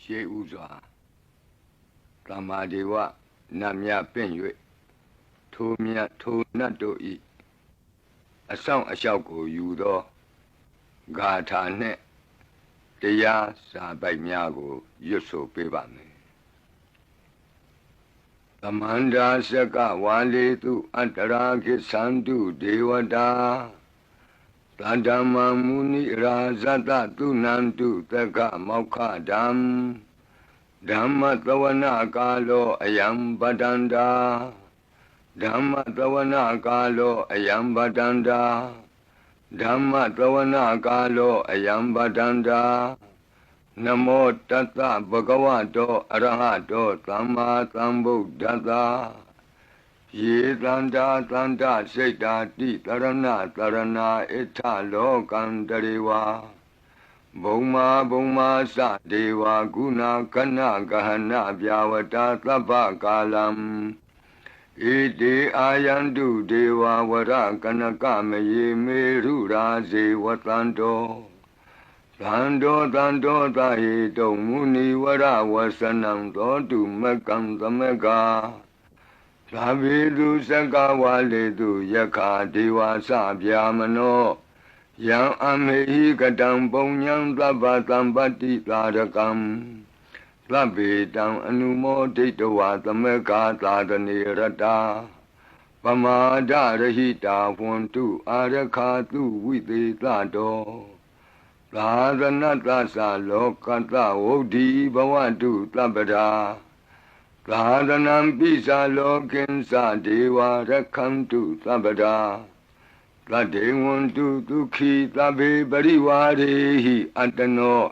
ရှေးဥစွာသမ္မာဒေဝနတ်မြပင့်၍ထိုမြတ်ထိုနတ်တို့ဤအဆောင်အလျှောက်ကိုယူသောဂါထာနှင့်တရားစာပိုက်များကိုရွတ်ဆိုပေးပါမယ်သမန္တာစကဝါလေတုအတ္တရာခိသန္တုဒေဝတာသတ္တမမုနိရာဇတသုနန္တုသက္ကမောက္ခဓမ္မဓမ္မသဝနာကာလောအယံပတန္တာဓမ္မသဝနာကာလောအယံပတန္တာဓမ္မသဝနာကာလောအယံပတန္တာနမောတတ္တဗဂဝတောအရဟတောသမ္မာသမ္ဗုဒ္ဓတ္တယေတန္တာတန္တစိတ်တာတိတရဏတရဏဣထလောကံတရေဝါဘုံမာဘုံမာသဒေဝဂုဏကနဂဟနဗျာဝတာသဗ္ဗကာလံဣတိအာယန္တုဒေဝဝရကနကမယေမေရုရာဇေဝတန္တောသန္တောသန္တောသဟေတုံမုနိဝရဝဆနံသောတုမကံသမက္ကာသာဝေတုစကဝါလေတုယက္ခာဒေဝသဗျာမနောယံအမေဟိကတံပုံညံသဗ္ဗသံပတ္တိသာရကံသဗ္ဗေတံအနုမောဒိတဝါသမက္ကာသာသနေရတာပမာဒရဟိတာဝန္တုအာရခာတုဝိသေသတောသာသနတ္တသလောကတ္တဝုဒ္ဓိဘဝတုသဗ္ဗရာသာသနံပိသလောကိဉ္စဒေဝရက္ခန္တုသဗ္ဗရာသတ္တေဝန္တုဒုက္ခိသဗ္ဗေပရိဝါရေဟိအတ္တနော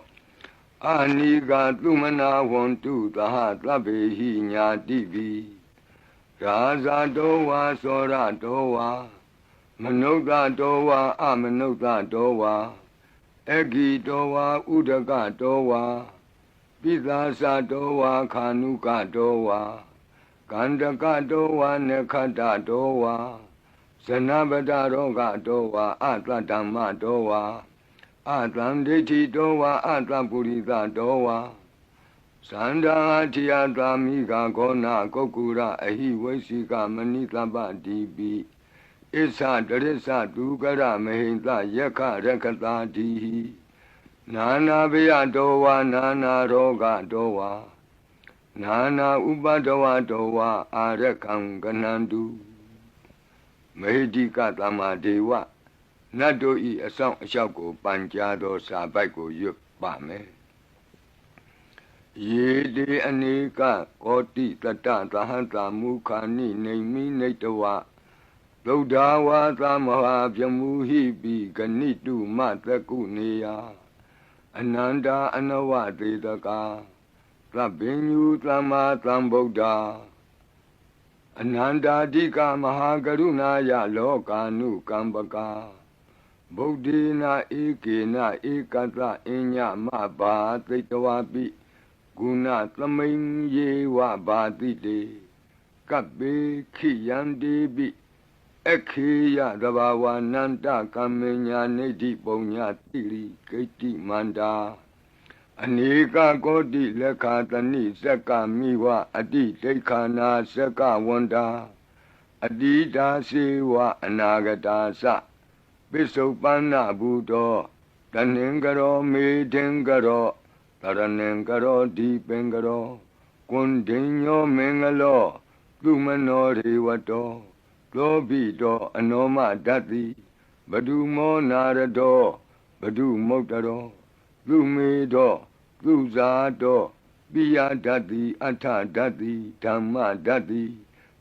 အာနိကသုမနာဝန္တုသဟသဗ္ဗေဟိညာတိပိရာဇတောဝါသောရတောဝါမနုဿတောဝါအမနုဿတောဝါအဂိတောဝါဥဒကတောဝါပိသာသတောဝါခာနုကတောဝါကန္တကတောဝါနခတတောဝါဇနဗတရောဂတောဝါအတ္တဓမ္မတောဝါအတ္တံဒိဋ္ဌိတောဝါအတ္တပုရိသတောဝါသန္တာထိယသာမိဂါဂောနာကုက္ကုရအဟိဝိသိကမဏိသဗ္ဗတိပိဣသတရိစ္ဆဒုက္ကရမဟိတယက္ခရက္ခတာတိဟိနာနာဘယတောဝါနာနာရောဂတောဝါနာနာဥပဒဝတောဝါအာရကံကနန္တုမေဟိတိကသမ္မာဒေဝနတ်တို့ဤအဆောင်အလျှောက်ကိုပန်ကြားသောစာပိုက်ကိုရွတ်ပါမယ်ယေတိအနေကကောတိတတ္တသဟတမုခာနိနေမိနေတဝသုဒ္ဓဝါသမဟာဗျမူဟိပိဂဏိတုမတကုနေယအနန္တာအနဝသေတကာသဗ္ဗညုသမ္မာသမ္ဗုဒ္ဓအနန္တာတိကမဟာကရုဏာယလောကာနုကမ္ပကာဗုဒ္ဓေနဧကေနဧကတအညမဘာသိတဝပိဂုဏသမိန်ယေဝဘာတိတေကပ္ပေခိယံတိပိခေယသဘာဝနန္တကမ္မညာနေတိပုံညာတိရိကိတ္တိမန္တာအနေကကောတိလက်ခာတဏိစက္ကမိဝအတိဒိဋ္ဌာနာစက္ကဝန္တာအတိတာစေဝအနာဂတာသပိစုပန္နဘူတောတဏင်္ဂရောမေထင်္ဂရောတရဏင်္ဂရောဒီပင်္ဂရောကွန်ဒိညောမင်္ဂလောသူမနောရေဝတောသောဘိတောအနောမဓတ္တိဘဒုမောနာရတောဘဒုမုတ်တရောသူမေတောသူဇာတောပိယဓတ္တိအထဓတ္တိဓမ္မဓတ္တိ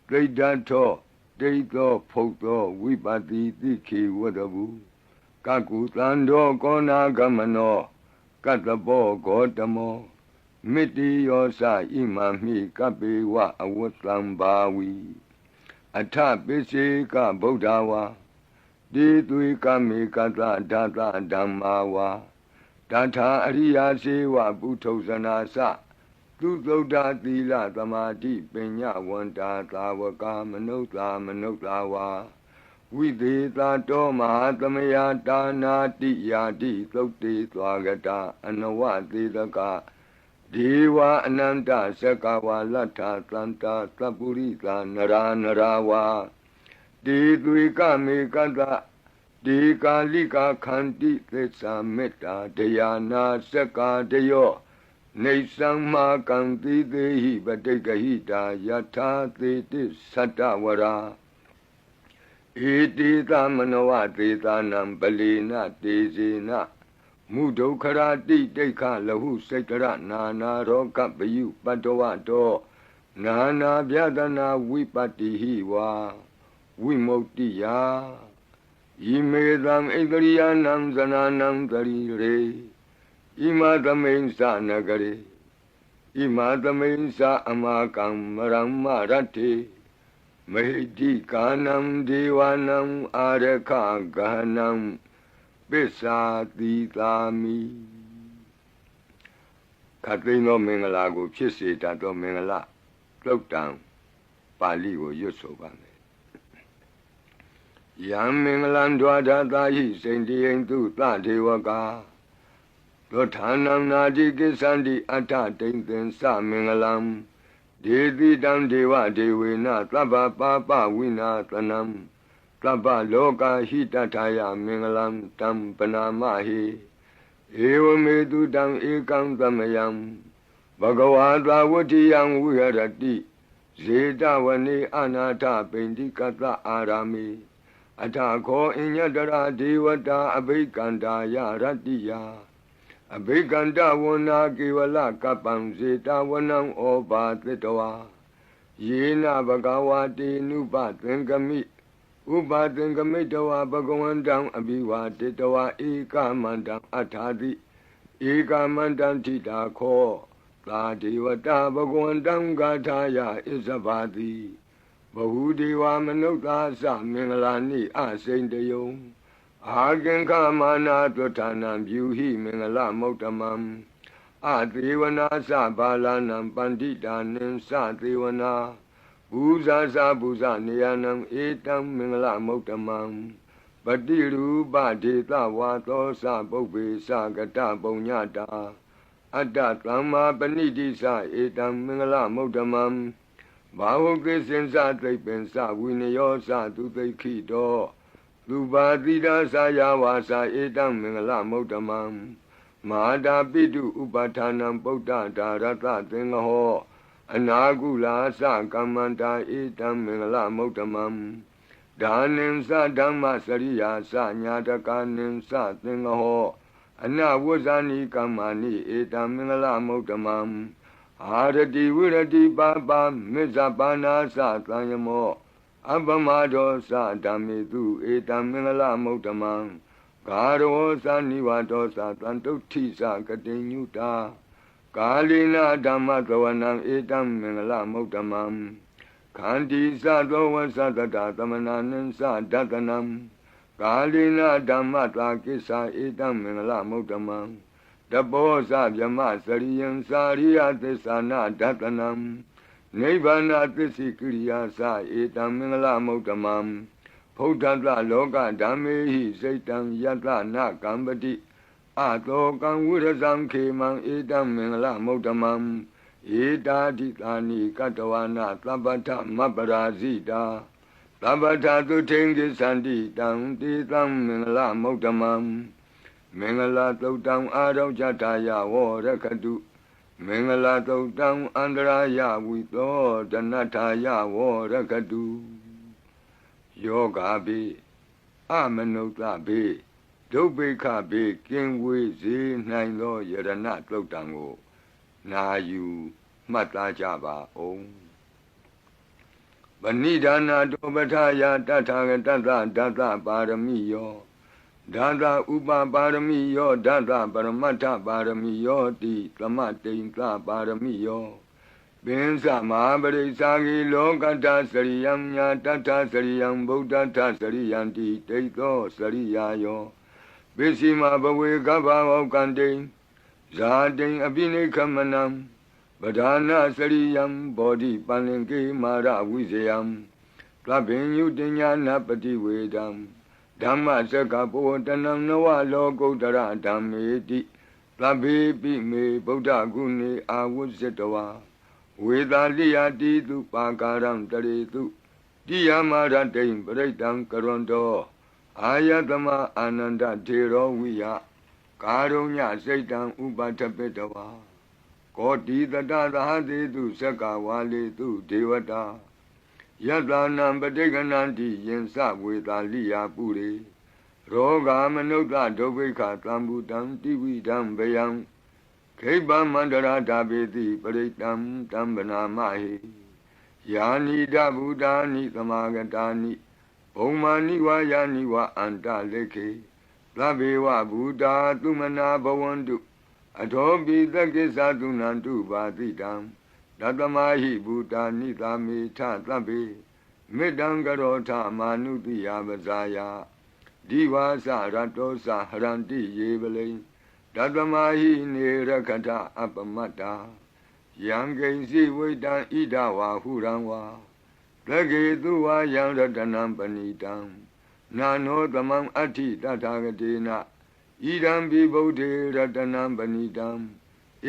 ဒိဋ္ဌထောဒိဋ္ဌောဖုတ်သောဝိပတိတိခေဝတ္တဗုကကုသန္တောကောနာဂမနောကတ္တပောဂေါတမောမိတိယောသဣမံမိကပ္ပေဝအဝတ္တံဘာဝီအထပိစေကဗုဒ္ဓဝါတိသွေကမေကတဓာတဓမ္မာဝါတထာအရိယာစေဝပုထုဇနာသသူသုဒ္ဓသီလသမာဓိပညာဝန္တာသာဝကမနုဿာဝါဝိသေသတောမဟာသမယတာနာတိယာတိသုတ်တေသွားကတာအနဝသေတက ဒေဝအနန္တစကဝါလဋ္ဌသန္တာသပ္ပုရိသနရာနရာဝါဒေသွေကမေကတ္ဒေကာလိကာခန္တိသစ္စာမေတ္တာတရားနာစကာတယောနေသံမာကံတိသေးဟိပတိကဟိတာယထာသေတိသတ္တဝရာဧတိသမနဝသေသနံပလီနတေဇေနမုဒုက္ခရာတိတိခလဟုစိတ်တရနာနာရောကပယုပတ္တဝတောနာနာဗျဒနာဝိပတ္တိဟိဝါဝိမု ക്തി ယာဣမေသံဣန္ဒရိယနံဇနာနံတရိရေဣမသမိန်သနဂရေဣမသမိန်သအမကံမရမ္မရတ္တိမဟိတိကာနံဒေဝနံအာရခဂဟနံပစ္စာတိသာမိခတ်သိမ်းသောမင်္ဂလာကိုဖြစ်စေတတ်သောမင်္ဂလာသုတ်တံပါဠိကိုရွတ်ဆိုပါမယ်ယံမင်္ဂလံဒွါဒသာဟိစိန္တိယံသူသဒေဝကာသောဌာနံနာတိကိသန္တိအတ္ထတိန်သင်္စမင်္ဂလံဒေတိတံဒေဝဒေဝေနသဗ္ဗပါပဝိနာသနံသဗ္ဗလောကဟိတထာယမင်္ဂလံတံပနာမဟိဧဝမေတုတံဧကံသမယံဘဂဝါသဝတ္တိယံဝိဟရတိဇေတဝနေအနာထပိန္တိကတအာရာမိအထာခောအညတရာဒေဝတာအဘိကန္တာယရတ္တိယအဘိကန္တဝနာကေဝလကပ္ပံဇေတဝနံဩဘာသတ္တဝါယေနဘဂဝါတေနုပသင်္ကမိဥပသင်္ကမိတဝါဘဂဝန္တံအဘိဝါတေတဝါဧကမန္တံအထာတိဧကမန္တံထိတာခောသာဒေဝတာဘဂဝန္တံဂါထာယဣဇဘာတိဘဟုဒေဝမနုဿာသမင်္ဂလာနိအစိန်တယုံအာကင်္ခမာနာတွဋ္ဌာနံပြုဟိမင်္ဂလမௌတမံအသေဝနာသဘာလနံပန္တိတာနိသသေဝနာဘူဇာသဘူဇနေယနံဧတံမင်္ဂလမௌတမံပတိရူပဒေသဝါသောသပုပ္ပေသကတပုံညတာအတ္တသမ္မာပဏိတိသဧတံမင်္ဂလမௌတမံဘာဝကိစင်္စသိပ္ပင်္စဝိနယောသသူသိခိတောသူပါတိဒါသယာဝါစာဧတံမင်္ဂလမௌတမံမဟာတာပိတုဥပဌာနံပုဒ္ဒဒါရတသင်္ဃဟောအနာကုလာသကမ္မန္တာဧတံမင်္ဂလမௌတမံဒါနိသဓမ္မစရိယာသညာတကာနိသသင်္ဃဟောအနဝဇ္ဇာနိကမ္မာနိဧတံမင်္ဂလမௌတမံအာရတိဝိရတိပါပါမေဇပါနာသသံယမောအပမဒောသဓမ္မေတုဧတံမင်္ဂလမௌတမံဂါရောသနိဝါဒောသတံတုဋ္ဌိသကတိညုတာကာလိနာဓမ္မသဝနံဧတံမင်္ဂလမௌတမံခန္တီသသောဝသတတသမနာနိသဒတနံကာလိနာဓမ္မတာကိစ္ဆာဧတံမင်္ဂလမௌတမံတဘောဇဗြမစရိယံစာရိယသစ္ဆာနာဒတနံနိဗ္ဗာနသစ္စိကိရိယာသဧတံမင်္ဂလမௌတမံဖုဒ္ဓတလောကဓမ္မေဟိစိတ်တံယတနာကံပတိအတောကံဝိရဇံခေမံဧတံမင်္ဂလမௌတမံဧတာတိတာနိကတဝနာသဗ္ဗထမပ္ပရာဇိတာသဗ္ဗထသုထိန်ကိသန္တိတံတေတံမင်္ဂလမௌတမံမင်္ဂလသုတ်တံအာရောဇတာယဝရခတုမင်္ဂလသုတ်တံအန္တရာယဝိသောဒနထာယဝရခတုယောဂါဘိအမနုဿဘိဒုဗ္ဗေခဘိကင်ဝေစေနိုင်သောယရဏသုတ်တံကိုနာယူမှတ်သားကြပါအောင်ဗဏိဒါနာတောပဋ္ဌာယတထာဂတသဒသပါရမိယောဒါသဥပပါရမိယောဒါသပရမတ္ထပါရမိယောတိသမတိန်သပါရမိယောပင်စမဟာပရိစ္ဆာဂိလောကတ္တစရိယံညာတတ္ထစရိယံဗုဒ္ဓတ္ထစရိယံတိတိသောစရိယာယောပစ္စည်းမဘဝေကဗ္ဗဝကံတိဇာတိအပိနိခမနံပဓာနာစရိယံဘောဓိပန္လင်ကေမာရဝိဇယံသဗ္ဗညုတညာနပတိဝေဒံဓမ္မစကပောတနံနဝလောကုတ္တရဓမ္မေတိ သဗ္ဗေပိမေဗုဒ္ဓဂုဏေအာဝုဇ္ဇတဝါဝေသာလိယတိတုပါကာရံတရေတုတိယမရတိံပရိတံကရွန်တောအာယတမအာနန္ဒထေရောဝိယကာရုညစိတ်တံဥပထပေတဝါကောတိတတသဟတိတုသက္ကဝါလေတုဒေဝတာယတနံပဋိက္ခဏန္တိယင်္စဝေသာလိယပုရိရောဂာမနုဿဒုဗ္ဗိခသံဗုတံတိဝိဒံဗယံခိဗ္ဗမန္တရာဓာပေတိပရိတံတံဗနာမဟိယာနိဒဗုဒာနိသမာဂတာနိဘုံမာနိဝါယာနိဝါအန္တလေခေသဗ္ဗေဝဗုဒာသုမနာဘဝန္တုအထောပိသက္ကိသသုနန္တုပါတိတံတတမဟိဗုဒာနိသာမေထသဗ္ဗေမေတ္တံကရောထမာနုတိယပဇာယဒီဝါစရတောစဟရန္တိယေပလိတတမဟိနေရခထအပမတ္တာယံကိဉ္စီဝိတံဣဒဝါဟုရံဝါသကေတုဝါယံရတနံပဏိတံနာနောသမံအဋ္ဌိတထာဂတေနဣဒံပိဗုဒ္ဓေရတနံပဏိတံ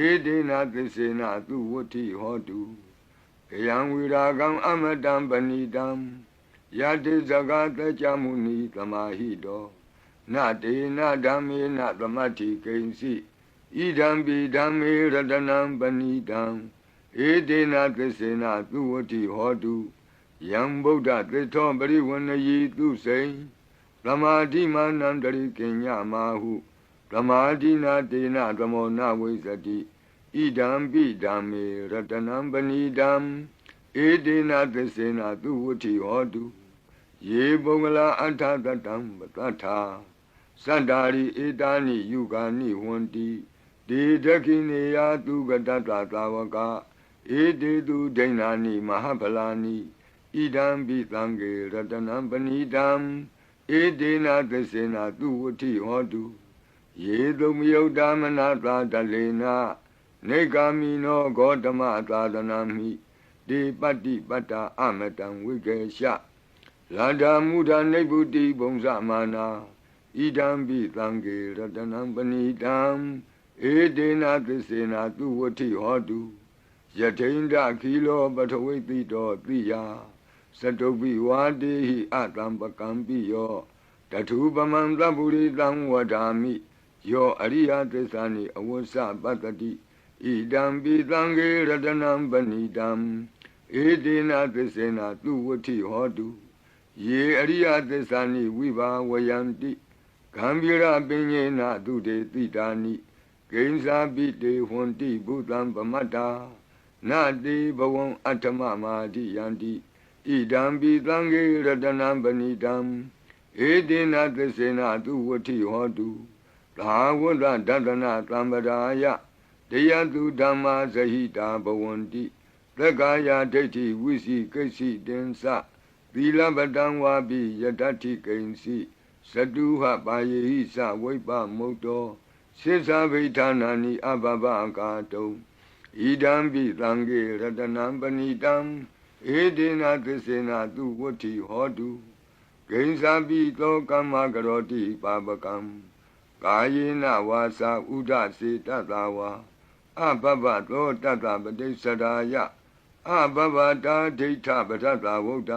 ဧတေနသစ္စေနသူဝဋ္ဌိဟောတုကယံဝိရာဂံအမတံပဏိတံယတိဇဂတကြမုနိသမာဟိတောနတေနဓမ္မေနသမတ္ထိကိဉ္စီဣဒံပိဓမ္မေရတနံပဏိတံဧတေနသစ္စေနသူဝဋ္ဌိဟောတုယံဗုဒ္ဓသစ္ထောပရိဝဏယီသူစိံသမာဓိမာနံတရိကိညမာဟုသမာဓိနာတေနသမောနဝိသတိဣဒံပိဓမ္မေရတနံပဏိတံဧတေနသစ္စေနသူဝဋ္ဌိဟောတုယေပုဂ္ဂလာအထသတံပတ္ထာသတ္တာရိဧတာနိယုဂာနိဝန္တိဒေဒခိနေယသူကတတသာဝကဧတေတုဒိဏာနိမဟာဖလာနိဣဒံပိသံဃေရတနံပဏိတံဧတေနသစ္စေနသူဝဋ္ဌိဟောတုယေတုမယုတ်တမနာသာတလေနနေဂာမိနောဂေါတမသာသနာမိဒေပတ္တိပတ္တာအမတံဝိကေရှလန္ဒာမုဒာနိဗ္ဗုတိဘုံဇမာနာဣဒံပိသံဃေရတနံပဏိတံဧတေနသစ္စေနသူဝဋ္ဌိဟောတုယထိန္ဒခိလောပထဝိတိတောတိယသတုပိဝါတေဟိအတံပကံပိယောတထုပမံသဗ္ဗုရိတံဝဒာမိယောအရိယသစ္စာနိအဝစ္စပတ္တိဣဒံပိသံဃေရတနံပဏိတံဧတေနသစ္စေနသူဝဋ္ဌိဟောတုယေအရိယသစ္စာနိဝိဘာဝယန္တိဂံဗီရပညေနသူတေတိတာနိကိဉ္စာပိတေဟွန်တိဘုသံပမတ္တာနတေဘဝံအဋ္ဌမမာတိယန္တိဣဒံပိသံဃေရတနံပဏိတံဧတေနသစ္စေနသူဝဋ္ဌိဟောတုသာဝတ္တဒတနာသံပဒါယတယတုဓမ္မာဇဟိတာဘဝန္တိသက္ကာယဒိဋ္ဌိဝိစီကိစ္စိတင်္စသီလပတံဝါပိယတ္ထိကိဉ္စီသတုဟပါယေဟိသဝိပ္ပမုတ်တောစိသဗိဌာနာနိအဘဘကာတုံဣဒံပိသံဃေရတနံပဏိတံဧတေနသစ္စေနသူဝဋ္ဌိဟောတုကိဉ္စာပိသောကမ္မကရောတိပါပကံကာယေနဝါစာဥဒစေတတဝါအဘဘသောတတပတိစ္ဆရာယအဘဘတာဒိဋ္ဌပထတဝုဒ္ဓ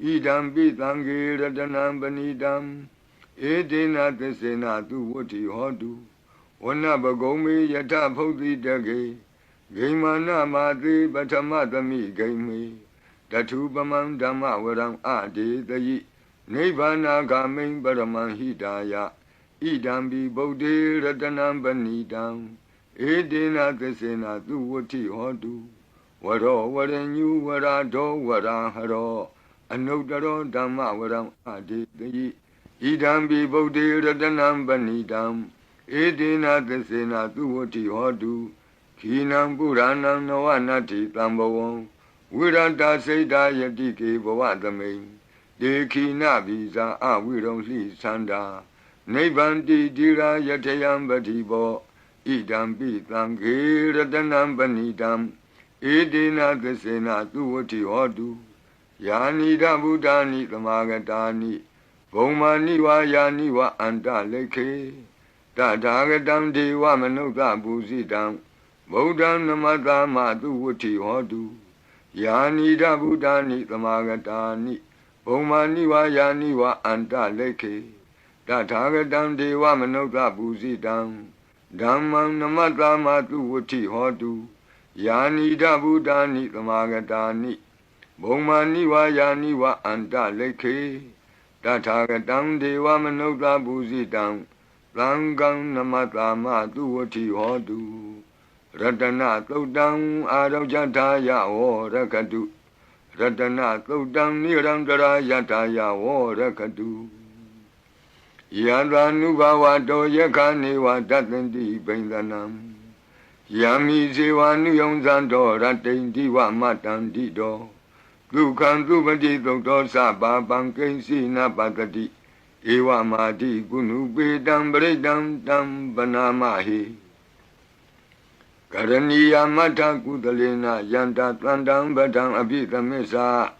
ဣဒံပိသံဃေရတနံပဏိတံဧတေနသစ္စေနသူဝဋ္ဌိဟောတုဝနပဂုံမေယထဖုတ်တိတကေဂိမာနမာတိပထမသမိဂိမေတထုပမံဓမ္မဝရံအဒေတယိနိဗ္ဗာနာဂမိံပရမံဟိတာယဣဒံပိဗုဒ္ဓေရတနံပဏိတံဧတေနသစ္စေနသူဝဋ္ဌိဟောတုဝရောဝရညုဝရာဒောဝရာဟရောအနုတ္တရောဓမ္မဝရံအဒေတယိဣဒံပိဗုဒ္ဓေရတနံပဏိတံဧတေနသစ္စေနသူဝဋ္ဌိဟောတုခိနံပုရဏံနဝနတ္ထိတံဘဝံဝိရတစိတ်တာယတိကေဘဝသမိန်ဒေခိနဗိဇာအဝိရုံလှိသန္တာနိဗ္ဗန္တိတိရာယထယံပတိဘောဣဒံပိသံဃေရတနံပဏိတံဧတေနသစ္စေနသူဝဋ္ဌိဟောတုယာနိဒဗုဒ္ဓာနိသမာဂတာနိဘုံမာနိဝါယာနိဝအန္တလေခေ Tatagatam Deva Manuka Busitam Bodhan Namatama Tu Vuti Hodu Yanida Buddhani Tamagatani Bomani wa Yani wa Anta Leke Tatagatam Deva Manuka Busitam Dhammam Namatama Tu Vuti Hodu Yanida Buddhani Tamagatani Bomani wa Yani wa Anta Leke Tatagatam Deva Manuka Busitam Langam Namatama Duwati Hodu Ratana Todang Arajataya O Rakadu Ratana Todang Nirandara Yataya O Rakadu Yadanubawa Do Yakani wa Datandi Bendanam Yami Zewanu Yonzando Ratendi wa Matandi Do Dukan Dubadi Doktor Saba Bankensi Napatati Ewa Madi Gunu Bedam Bredam Dam Banamahi Karaniya Mata Kudalena Yanta Tandam Badam Abita Mesa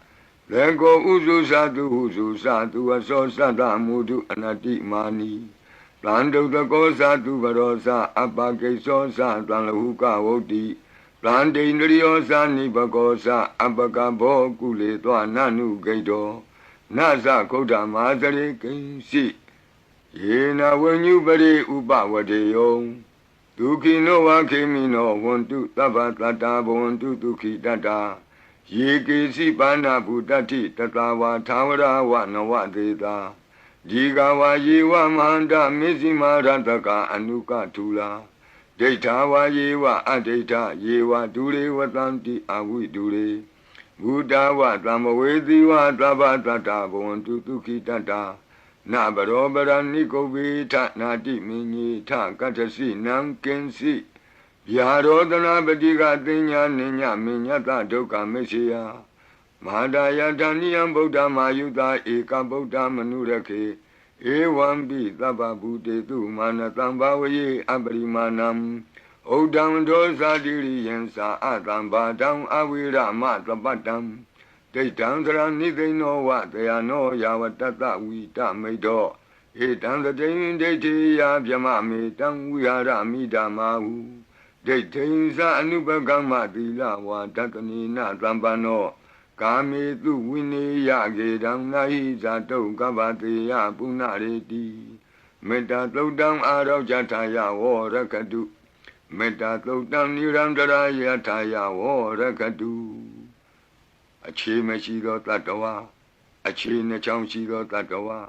Lego Uzu Satu Aso Sada Mudu Anati Mani Plando the Gosa tu Barosa Abake Sosa Planlahuka Woti Plante Indriosa Nibagosa Abakabo Kule Nanu Gaido Nasa Koda Mazare Kinsi Yena when you bari Uba Wadeyo Duki no Wakimi no want to Tabatata want to Duki Dada Yiki Sipana Budati Tatawa Tawara Wanawa Deda Jigawa Yewa Manda Mizima Rantaka Anuka Tula Detawa Yewa Adeta Yewa Dure Watanti Awi Dure Buddha wa Dhamawedi wa Dhabhatata Bhavantu Tukhi Tata Nabarobara Nikovi Nati Minyi Ta Katasi Nam Kensi Yarodana Badiga Dinya Ninya Minyata Doka Meshiya Mahadaya Dhaniyam Buddha Mayuda Eka Buddha Manurake Ewambi Dhaba Bhute Tu Manatam Bhavaye Abarimanam Odam Dosa Diri Yensa Adam Badam Avira Matabatam Detam Dra Nidino Wat They are no Yawatata Wita Medo Etam the Dain Deti Yabjama Metam Wiara Mida Mahu Detinsa Anubagama Dila Watakanina Trambano Kami Tu Wini Yagedam Nahi Zato Gavati Yapunareti Meta Todam Arau Jataya Warakadu Meta Todam Nirandara Yataya Warakadu Achi Meshido Tatawa Achi Nacham Shido Tatawa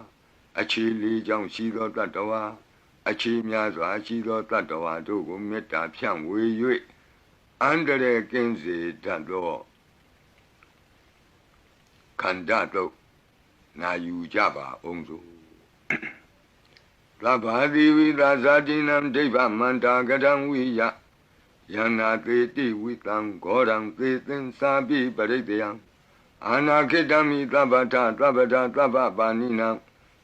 Achi Li Jam Shido Tatawa Achi Myazo Shido Tatawa Dogo Meta Pian Wei Yue Andere Kenzi Tado Kandato Na Yujaba Onzo Labadi Vidazadinam Deva Manda Gadam Viya Yana Teti Witam Goram Tetin Sabi Paredeam Anaketami Tabata Tabata Tababanina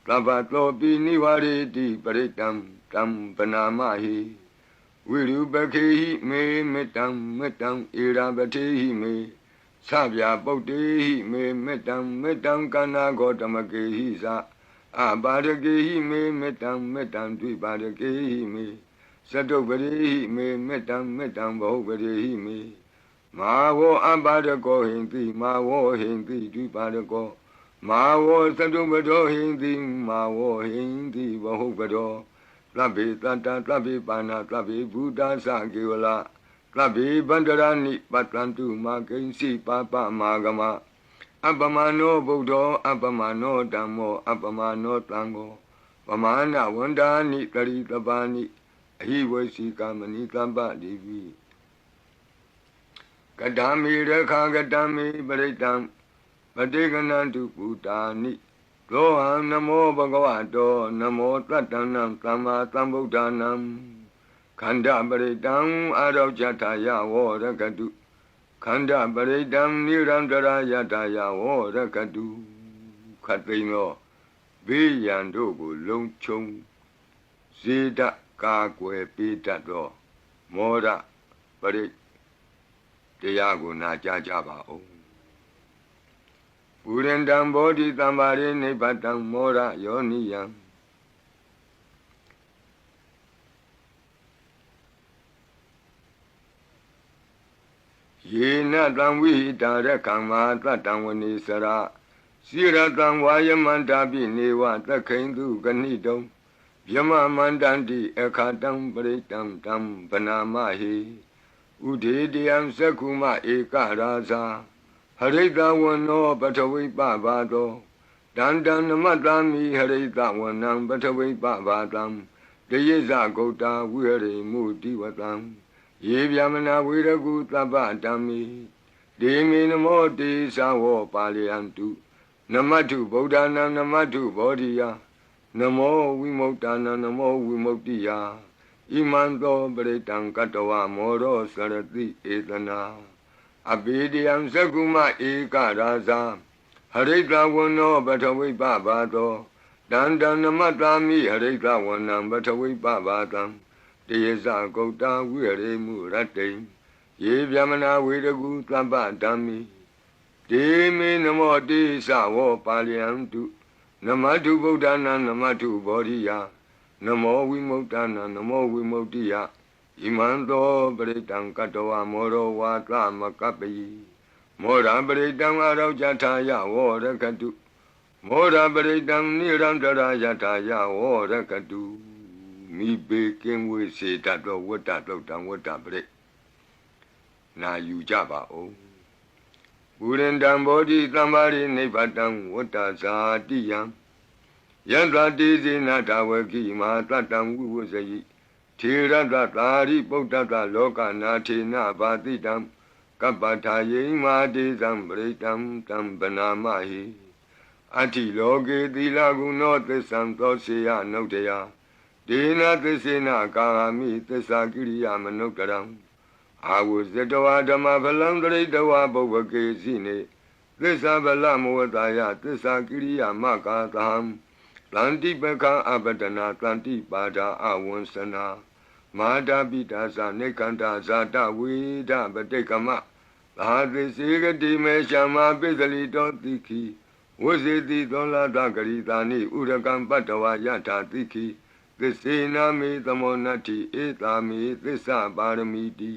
Tabato Binivareti Paretam Tam Panamahi Wiru Bakehi Me Metam Irabatehi Me Sabya Botehi Me Metam Kana Gotamakehi Sa Abadakehi Me Metam Dvibadakehi Me Sadobari me metam bohari me Mawo Abadako Hindi, Mawo Hindi, Dubadako, Mawo Sadubado Hindi, Mawo Hindi, Bohobado, Labi Tata, Labi Bana, Labi Buddha Sagiwala, Labi Bandarani, Patlantu, Makensi, Papa Magama, Abamano Bodo, Abamano Damo, Abamano Tango, Pamana Wandani, Karitabani. He was Sikamani Tamba Divi Kadami Rekagadami Baritam Padiganantu Putani Loham Namo Bhagavato Namo Tatanam Tama Tambudanam Kanda Baritam Arajataya Warakadu Kanda Baritam Nirandara Yataya Warakadu Katino Viyandobu Longchong Zida Kakwe Pitato Mora Pari Tiago Najajaba O Urendam Bodhi Tambari Nipatam Mora Yoniyam ယေနတံဝိဟိတာရခံမာတတံဝနေစရာစိရတံဝါယမန္တာပိနေဝသခိန်တုကဏိတုံဗျမမန္တန္တိအခါတံပရိတံတံဗနာမဟိဥဒေတယံသက္ခုမဧကရာဇာဟရိတဝနောပထဝိပဘာသောတန္တံနမတ္တမိဟရိတဝနံပထဝိပဘာတံတယေဇဂௌတာဝိဟရိမုတိဝတံယေဗျမနာဝေရကုသဗ္ဗတံမိဒေမေနမောတေသဝောပါလယန္တုနမတ္ထုဗုဒ္ဓနာနမတ္ထုဘောဓိယနမောဝိမု ക്ത နာနမောဝိမု ക്തി ယဣမံသောပရိတံကတဝမောရောစရတိဧတနာအဘိဓိယံသက္ကုမဧကရာဇာဟရိတဝနောပထဝိပဘာသောတန္တံနမတ္တာမိဟရိတဝနံပထဝိပဘာတံတယေဇဂௌတာဝိဟရိမုရတ္တိယေဗျမနာဝေရကုသဗ္ဗဓမ္မိဒေမေနမောတေသဝောပါလယန္တုနမတ္ထုဗုဒ္ဓနာနမတ္ထုဘောဓိယနမောဝိမု ക്ത နာနမောဝိမု ക്തി ယဣမံသောပရိတံကတဝမောရောဝါသမကပ္ပိမောရပရိတံအရောကြထာယဝောရကတုမောရပရိတံနိရန္တရာယထာယဝောရကတုမိဘေကင်းဝေစေတတ်သောဝတ္တတုတ်တံဝတ္တပရိနာယူကြပါဦးပုရိန္တံဘောဓိသမ္မာရိနိဗ္ဗတံဝတ္တဇာတိယံယန္တတိဇေနတဝကိမဟာတတံဝိဝဇယိထေရတသာရိပုတ္တတလောကနာထေနဘာတိတံကပ္ပထာယိမာတေဇံပရိတံတံဗနာမဟိအတ္တိလောကေသီလဂုဏောသစ္ဆံသောစေယနုတ္တယဒေနသစ္စေနကာမိသစ္စာကိရိယာမနုဿရံအာဝဇတဝဓမ္မဖလံတရိတဝဘုဗ္ဗကေစီနေသစ္စာဗလမောတာယသစ္စာကိရိယာမကာသံတန္တိပကံအပတနာတန္တိပါဒာအဝံစနာမာတာပိတာသနေကန္တာဇာတဝေဒပတိကမသာသစေကတိမေရှမပိသလိတောတိခိဝဇေတိသောလာတဂရိတာနိဥရကံပတ္တဝါယထာတိခိသစ္စေနာမေသမောနတ္တိဧတာမေသစ္စာပါရမီတိ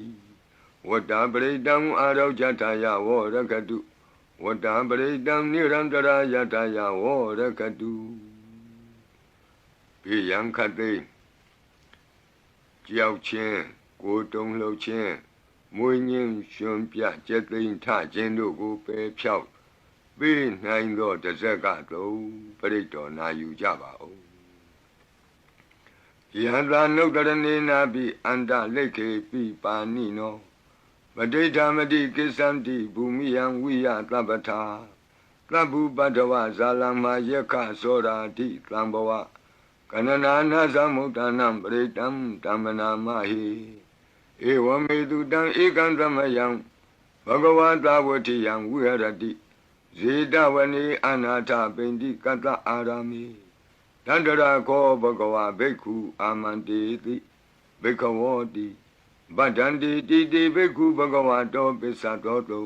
ဝတ္တပရိတံအာရောကြထာယဝောရကတုဝတ္တပရိတံနိရန္တရာယထာယဝောရကတုဘေယံခတ်သိကြောက်ခြင်းကိုယ်တုံလှုပ်ခြင်းမွေးငင်းရှင်ပြကျက်သိမ်းထခြင်းတို့ကိုပယ်ဖြောက်ပေးနိုင်သောတဇက်ကသုံးပရိတော်နာယူကြပါဦးယန္တာနုတ္တရဏေနာပိအန္တလိခေပိပါဏိနောပဋိဋ္ဌာမတိကိစ္ဆန္တိဘူမိယံဝိယသဗ္ဗထာသဗ္ဗုပတ္တဝဇာလမယက္ခသောရာတိသံဘဝကနနာနာသမုဒ္ဒနာပရိတံတမ္မနာမဟိဧဝမေတုတံဧကံသမယံဘဂဝတာဝတိယံဝိဟရတိဇေတဝနေအနာထပိန္တိကတ္တအာရမိတန္တရာခောဘဂဝဘိက္ခုအာမန္တေတိဘိက္ခဝောတိဗဒ္ဒန္တိတိတိဘိက္ခုဘဂဝတောပစ္စတောတုံ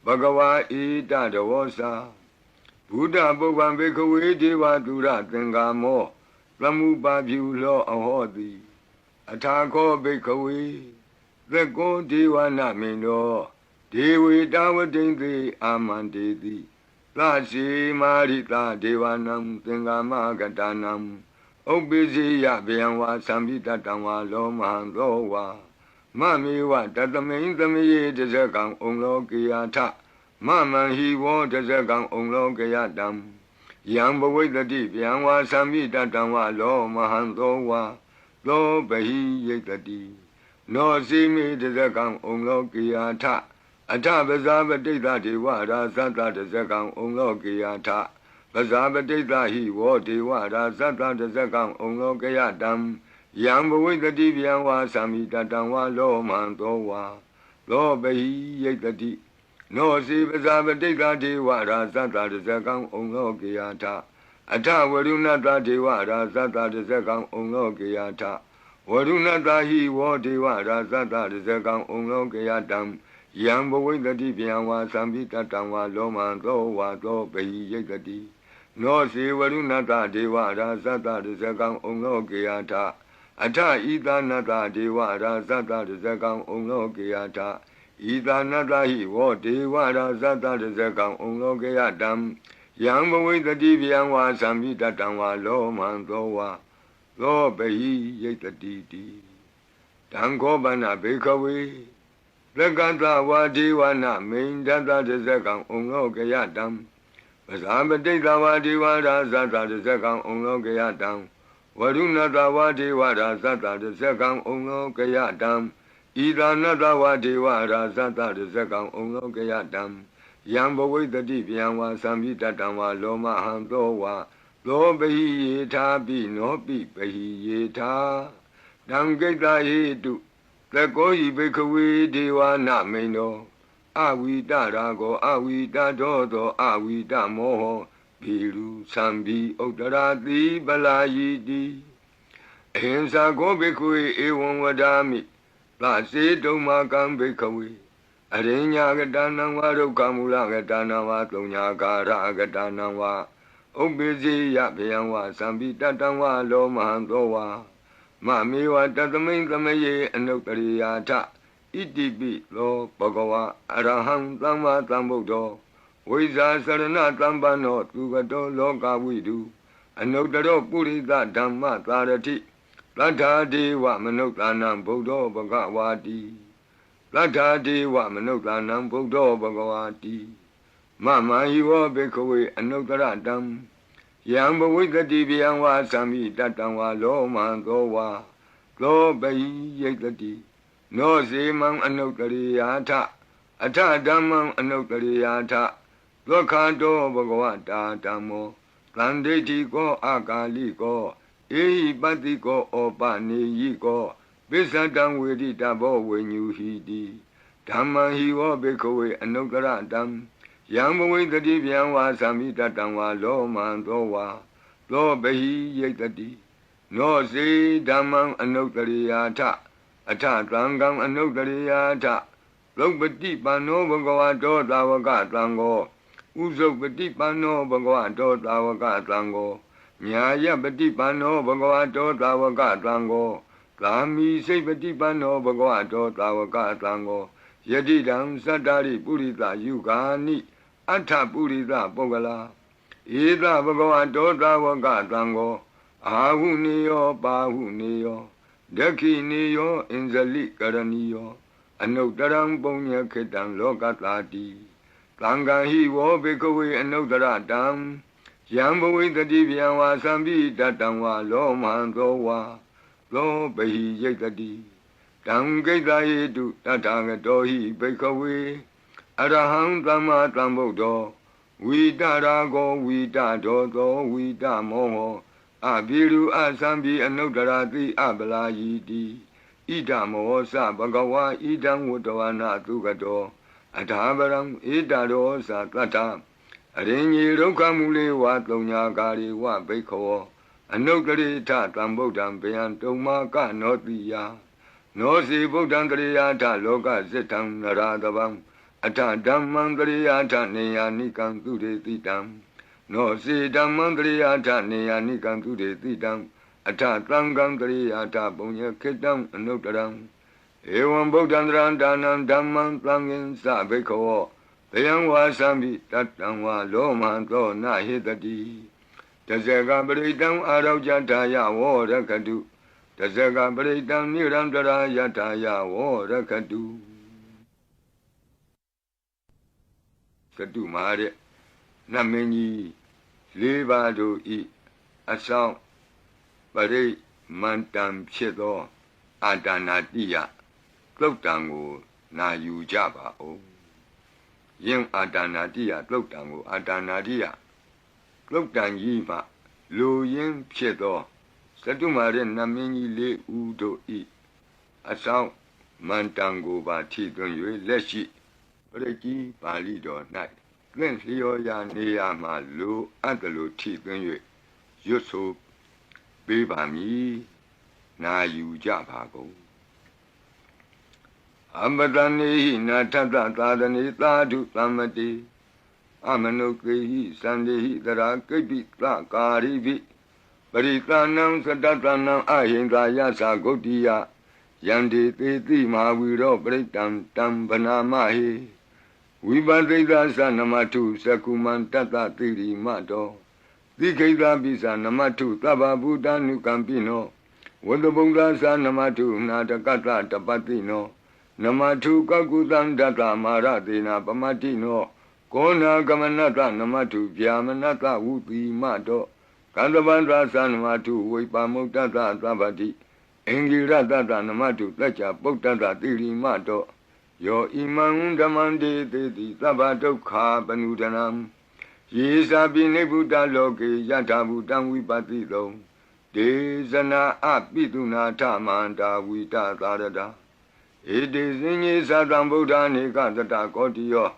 ဘဂဝါဣတတဝောစာဘုဒ္ဓပုဗ္ဗံဘိက္ခဝေဒေဝတုရသင်္ကာမောသမုပါပြုလောအဟောတိအထာခောဘိက္ခဝေသက္ကောဒေဝနာမိန်သောဒေဝေတာဝတိံသေအာမန္တေတိသစီမာရိတာဒေဝနံသင်္ကာမကတနံဥပ္ပိစီယဗျံဝါသံပိတတံဝါလောမဟံသောဝါမမေဝတတမိန်သမယေတဇကံဩလောကေယထမမံဟိဝောတဇကံဩလောကေယတံယံဘဝိတတိဗျံဝါသံပိတတံဝါလောမဟံသောဝါသောဘဟိယိတတိနောစီမေတဇကံဩလောကေယထအထပဇာပတိတ္တဒေဝရာဇတတဇကံဩလောကေယထပဇာပတိတ္တဟိဝောဒေဝရာဇတတဇကံဩလောကေယတံယံဘဝိတတိဗျံဝါသံမိတတံဝါလောမံသောဝါလောဘဟိယိတတိနောစီပဇာပတိတ္တဒေဝရာဇတတဇကံဩလောကေယထအထဝရုဏတဒေဝရာဇတတဇကံဩလောကေယထဝရုဏတဟိဝောဒေဝရာဇတတဇကံဩလောကေယတံယံဘဝိတတိဗျံဝါသံပိတတံဝါလောမံသောဝါသောဘဟိယိတတိနောစေဝရုဏတဒေဝရာဇတတဇကံဩလောကေယထအထဣသနတဒေဝရာဇတတဇကံဩလောကေယထဣ ဤသာနတဟိဝောဒေဝရာဇတတဇကံဩလောကေယတံယံဘဝိတတိဗျံဝါသံမိတတံဝါလောမံသောဝါသောပဟိယိတတိတိတံခောပနဘေခဝေသက္ကတဝါဒေဝနာမိန်တတတဇကံဩလောကေယတံပဇာပတိတဝါဒေဝရာဇတတဇကံဩလောကေယတံဝရုဏတဝါဒေဝရာဇတတဇကံဩလောကေယတံဣဒာနတဝါဒေဝရာဇတတဇကံဩလောကေယတံယံဘဝိတတိဗျံဝါသံမိတတံဝါလောမဟံသောဝါသောပဟိယေထာပိနောပိပဟိယေထာတံကိတ္တဟေတုသကောယိဘိခဝေဒေဝနာမိန်တောအဝိတရာကောအဝိတတောသောအဝိတမောဟဘီရုသံဘီဥတ္တရာတိပလာယိတိအဟိံစာကောဘိခဝေဧဝံဝဒာမိသစေတုံမာကံဘိခဝေအရိညာကတနံဝါဒုက္ခမူလကတနံဝါသုံးညာကာရကတနံဝါဥပ္ပိစေယဗယံဝါသံပိတတံဝါလောမဟံသောဝါမမေဝတသမိန်သမယေအနုတ္တရိယာထဣတိပိလောဘဂဝါအရဟံသမ္မာသမ္ဗုဒ္ဓောဝိဇာစရဏသမ္ပန္နောသူကတောလောကဝိတုအနုတ္တရောပုရိသဓမ္မသာရတိသတ္ထာဒေဝမနုဿာနံဗုဒ္ဓောဘဂဝါတိသတ္ထာဒေဝမနုဿာနံဗုဒ္ဓောဘဂဝါတိမမဟိဝေဘိခဝေအနုတ္တရတံယံဘဝိတတိဗျံဝါသံမိတတံဝါလောမံသောဝါသောပဟိယိတတိနောစေမံအနုတ္တရိယာထအထဓမ္မံအနုတ္တရိယာထသောခန္တောဘဂဝတာဓမ္မောသန္တိတိကောအာကာလိကောဧဟိပတ္တိကောဩပနေယိကောပိစ္ဆတံဝေတိတဘောဝိညူဟိတိဓမ္မံဟိဝောဘိခဝေအနုတ္တရတံယံဘဝိတတိဗျံဝါသံမိတတံဝါလောမံသောဝါသောပဟိယိတတိနောစေဓမ္မံအနုတ္တရိယာထအထသံဃံအနုတ္တရိယာထလုပတိပန္နောဘဂဝတောသာဝကသံဃောဥဇုပတိပန္နောဘဂဝတောသာဝကသံဃောညာယပတိပန္နောဘဂဝတောသာဝကသံဃောသာမိစိတ်ပတိပန္နောဘဂဝတောသာဝကသံဃောယတိတံသတ္တာရိပုရိသယုဂာနိအထပုရိသပုဂ္ဂလာဧသဘဂဝတောသာဝကသံဃောအာဟုနေယောပါဟုနေယောဒက္ခိနေယောအင်္ဇလိကရဏီယောအနုတ္တရံပုညခေတံလောကတာတိသံဃာဟိဝောဘေကဝေအနုတ္တရတံယံဘဝိတတိဗျံဝါသံပိတတံဝါလောမံသောဝါသောပဟိယိတတိတံကိတ္တယေတုတထာဂတောဟိဘေကဝေအရဟံသမ္မာသမ္ဗုဒ္ဓောဝိတရာကောဝိတဒောသောဝိတမောဟောအဘိရုအသံပိအနုတ္တရာတိအပလာယိတိဣဒမောသဘဂဝါဣဒံဝတ္တဝနာသုကတောအထာပရံဣဒရောသတတ္ထအရိညေဒုက္ခမူလေဝသုံးညာကာရိဝဘိခောအနုတ္တရိထသံဗုဒ္ဓံဗျံတုံမာကနောတိယနောစီဗုဒ္ဓံတရိယာထလောကစိတံနရာတဗံအထဓမ္မံတရိယာထနေယာနိကံသူရေတိတံနောစီဓမ္မံတရိယာထနေယာနိကံသူရေတိတံအထသံဃံတရိယာထပုညခေတံအနုတ္တရံဧဝံဗုဒ္ဓံတရံဒါနံဓမ္မံသံဃင်္စဘိခောဘယံဝါသံပိတတံဝါလောမံသောနဟိတတိတဇဂပရိတံအာရောကြထာယဝောရခတုတဇဂပရိတံနိရံတရာယထာယဝောရခတုကတုမာတဲ့နတ်မင်းကြီးလေးပါးတို့ဤအဆောင်ပရိမန္တံဖြစ်သောအာတာနာတိယသုတ်တံကိုနာယူကြပါဦးယင်းအာတာနာတိယသုတ်တံကိုအာတာနာတိယသုတ်တံကြီးမှလူရင်းဖြစ်သောသတ္တုမာရဲ့နတ်မင်းကြီးလေးဦးတို့ဤအဆောင်မန္တံကိုပါထိသွင်း၍လက်ရှိပရိကြီးပါဠိတော်၌သင်လျော်ရာနေရာမှလူအပ်တယ်လို့ထိသွင်း၍ရွတ်ဆိုပေးပါမည်နာယူကြပါကုန်အမတနေဟိနာထတသာသနေသာဓုသမ္မတိအမနုကေဟိသန္တေဟိတရာကိပိသကာရိပိပရိသနံသတ္တနံအဟိန္ဒာယသဂုတ်တိယ ယံဒီသေတိမဟာဝီရောပရိတံတံဗနာမဟိဝိပသိသသနမထုသကုမံတတ္တတိရိမတောတိခိတပိသနမထုသဗ္ဗဗုဒ္ဓ ानु ကံပိနောဝတ္တဗုဒ္ဓသနမထုနာတကတ္တတပတိနောနမထုကကုသံတတ္တမာရတေနာပမတ္တိနောကောနာကမနတနမထုဗျာမနတဝုတိမတောကန္တဗန္တသနမထုဝိပါမုတ္တသသဗ္ဗတိအင်္ဂိရတတနမထုတัจจပုတ္တတတိရိမတောယောဣမံဓမ္မံတေတိသဗ္ဗဒုက္ခပနုဒနံယေသာပိနိဗ္ဗုတလောကေယထာဘူတံဝိပတိတောဒေဇနာအပိတုနာထမန္တာဝိတသာရတာဧတေဇိညေသတံဗုဒ္ဓနေကတတကောတိယော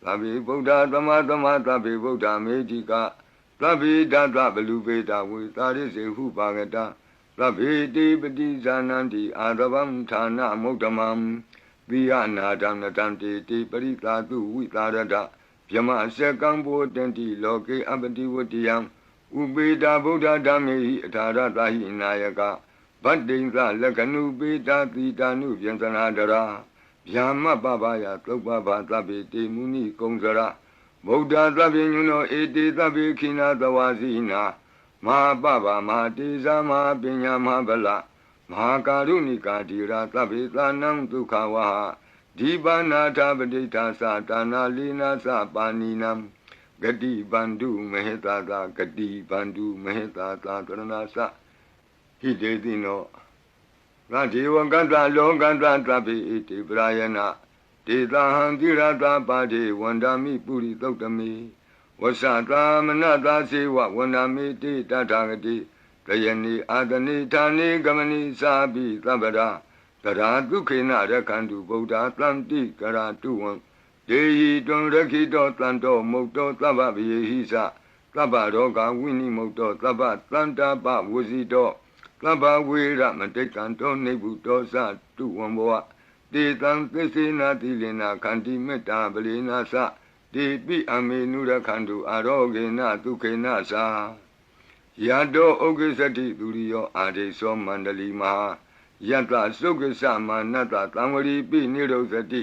သဗ္ဗေဗုဒ္ဓသမသမသဗ္ဗေဗုဒ္ဓမေတိကသဗ္ဗေဓတဗလူပေတဝေသာရိစေဟုပါကတသဗ္ဗေတိပတိဇာနန္တိအာသဗံဌာနမုဒ္ဓမံသီယနာဒံနတံတေတိပရိသာတုဝိသာရတဗျမစကံဘောတန္တိလောကေအပတိဝတ္တိယံဥပေတာဗုဒ္ဓဓမ္မေဟိအထာရတဟိနာယကဗတ္တိံသလက္ခဏုပေတာတိတာနုဗျံသနာတရာဗျာမပပယသုပ္ပဗသဗ္ဗေတေမုနိကုံစရဗုဒ္ဓသဗ္ဗေညုနောဧတေသဗ္ဗေခိနာသဝါစီနာမဟာပပမဟာတေဇာမဟာပညာမဟာဗလမဟာကာရုဏိကာဓိရာသဗ္ဗေသာနံဒုက္ခဝဟဒီပါဏာထပဋိဋ္ဌာသတာနာလိနာသပါဏိနံဂတိဗန္ဓုမဟေတာသာဂတိဗန္ဓုမဟေတာသာကရဏသဟိတေတိနောငါဒေဝကတ္တလောကတ္တသဗ္ဗေဣတိပရာယနာဒေသဟံတိရတာပါတိဝန္ဒာမိပုရိသုတ်တမေဝဆတာမနတာစေဝဝန္ဒာမိတိတထာဂတိတယနိအာတနိဌာနိဂမနိသာပိသဗ္ဗရာတရာဒုက္ခေနရခန္တုဗုဒ္ဓသံတိကရာတုဝံဒေဟိတွံရခိတောတန္တောမုတ်တောသဗ္ဗဗယေဟိသသဗ္ဗရောဂဝိနိမုတ်တောသဗ္ဗသန္တာပဝစီတောသဗ္ဗဝေရမတိကံတောနိဗ္ဗုတောသတုဝံဘောတေတံသစ္စေနာတိလင်နာခန္တိမေတ္တာပလေနာသတေပိအမေနုရခန္တုအာရောဂေနဒုက္ခေနသာယတောဩကိသတိသူရိယောအာဒေသောမန္တလီမဟာယတ္တသုက္ကစ္စမာနတ္တသံဝရိပိနိရောဓတိ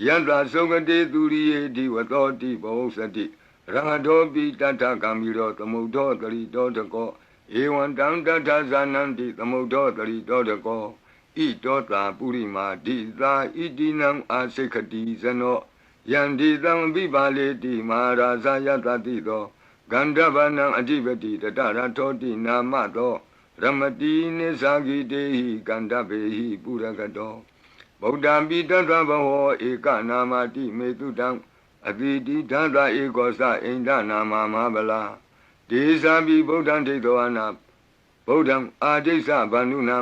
ယတ္တသုကတိသူရိယေဒီဝတောတိဘောသတိရဟတောပိတတ္ထကံမိရောသမုဒ္ဒောတရိတောတကောဧဝံတံတတ္ထဇာနန္တိသမုဒ္ဒောတရိတောတကောဣတောတာပုရိမာဒိသာဣတိနံအာစိခတိဇနောယန္တိတံဝိပါလေတိမဟာရာဇယတတိသောဂန္ဓဗနံအဓိပတိတတရထောတိနာမသောရမတိနိသဂိတေဟိကန္ဓဗေဟိပုရကတောဗုဒ္ဓံပိတသဗဟောဧကနာမတိမေတုတံအတိတိဓာတဧကောသအိန္ဒနာမမဟာဗလာဒေသံပိဗုဒ္ဓံဒိဋ္ဌဝနာဗုဒ္ဓံအာဒိစ္စဗန္ဓုနံ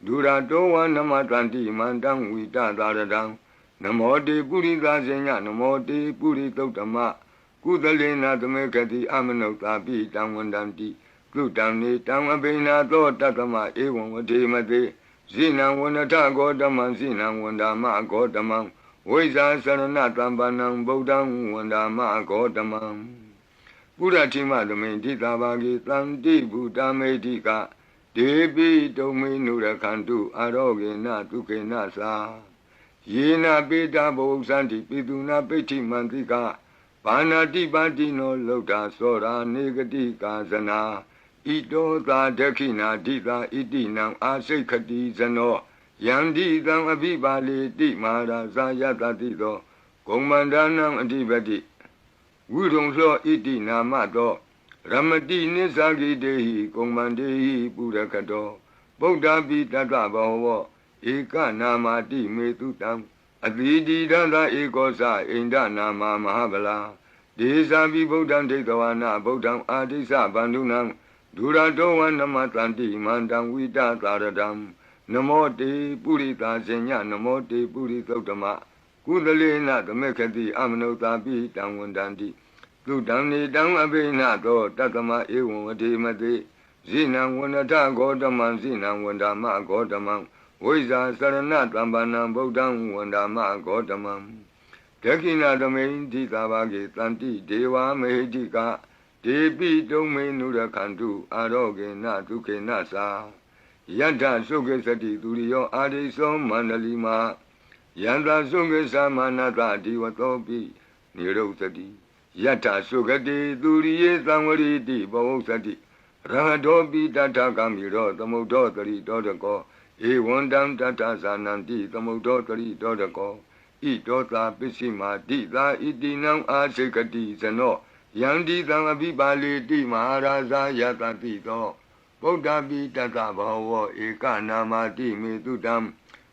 ဒုရတောဝနမတန္တိမန္တံဝိတသာရတံနမောတေပုရိသဇေညနမောတေပုရိသုတ္တမကုသလေနာသမေကတိအမနုဿာပိတံဝန္တန္တိကုတံနေတံအဘိနာသောတတ္တမဧဝံဝတိမတိဇိနံဝနထဂောတမံဇိနံဝန္ဒာမဂောတမံဝိဇာစရဏတံပနံဗုဒ္ဓံဝန္ဒာမဂောတမံပုရတိမသမိန်တိတာဘာဂေတံတိဗုဒ္ဓမေတိကဒေပိတုံမေနုရခန္တုအာရောဂေနဒုက္ခေနသာယေနပိတာဘောဇန္တိပိတုနာပိဋ္ဌိမန္တိကဘာနာတိပါတိနောလောတာသောရာနေဂတိကာဇနာဣတောသာဒခိနာဒိသာဣတိနံအာစိခတိဇနောယန္တိတံအဘိပါလေတိမဟာရာဇယတတိသောဂုံမန္ဒနံအဓိပတိဝိရုံသောဣတိနာမသောရမတိနိသဂိတေဟိဂုံမန္တေဟိပုရကတောဗုဒ္ဓပိတတ္တဘောဝဧကနာမတိမေတုတံအတိတိဒန္တဧကောသအိန္ဒနာမမဟာဗလာဒေသံပိဗုဒ္ဓံဒိဋ္ဌဝနာဗုဒ္ဓံအာဒိစ္စဗန္ဓုနံဒုရတောဝနမတန္တိမန္တံဝိတသာရတံနမောတေပုရိသဇေညနမောတေပုရိသုတ္တမကုသလေနသမေခတိအမနုဿာပိတံဝန္တန္တိသုတံနေတံအဘိနသောတတ္တမဧဝံဝတိမတိဇိနံဝနထဂောတမံဇိနံဝန္ဒာမဂောတမံဝိဇာစရဏတံပနံဗုဒ္ဓံဝန္ဒာမဂောတမံဒခိနာသမိန်တိသာဘာဂေတန္တိဒေဝမေဟိတိကဒေပိတုံမေနုရခန္တုအာရောဂေနဒုက္ခေနသာ ယတ္ထသုခေသတိသူရိယောအာရိသောမန္တလီမာယန္တာသုခေသမနတဒီဝသောပိနိရုသတိယတ္ထသုခတိသူရိယေသံဝရိတိဘဝုသတိရဟတောပိတတ္ထကမိရောသမုဒ္ဒောတရိတောတကောဧဝံတံတတ္ထဇာနန္တိသမုဒ္ဒောတရိတောတကောဣတောသာပစ္စည်းမာတိသာဣတိနံအာစေကတိဇနောယန္တိသံအဘိပါလေတိမဟာရာဇာယတတိသောဗုဒ္ဓပိတတဘောဝဧကနာမတိမေတုတံ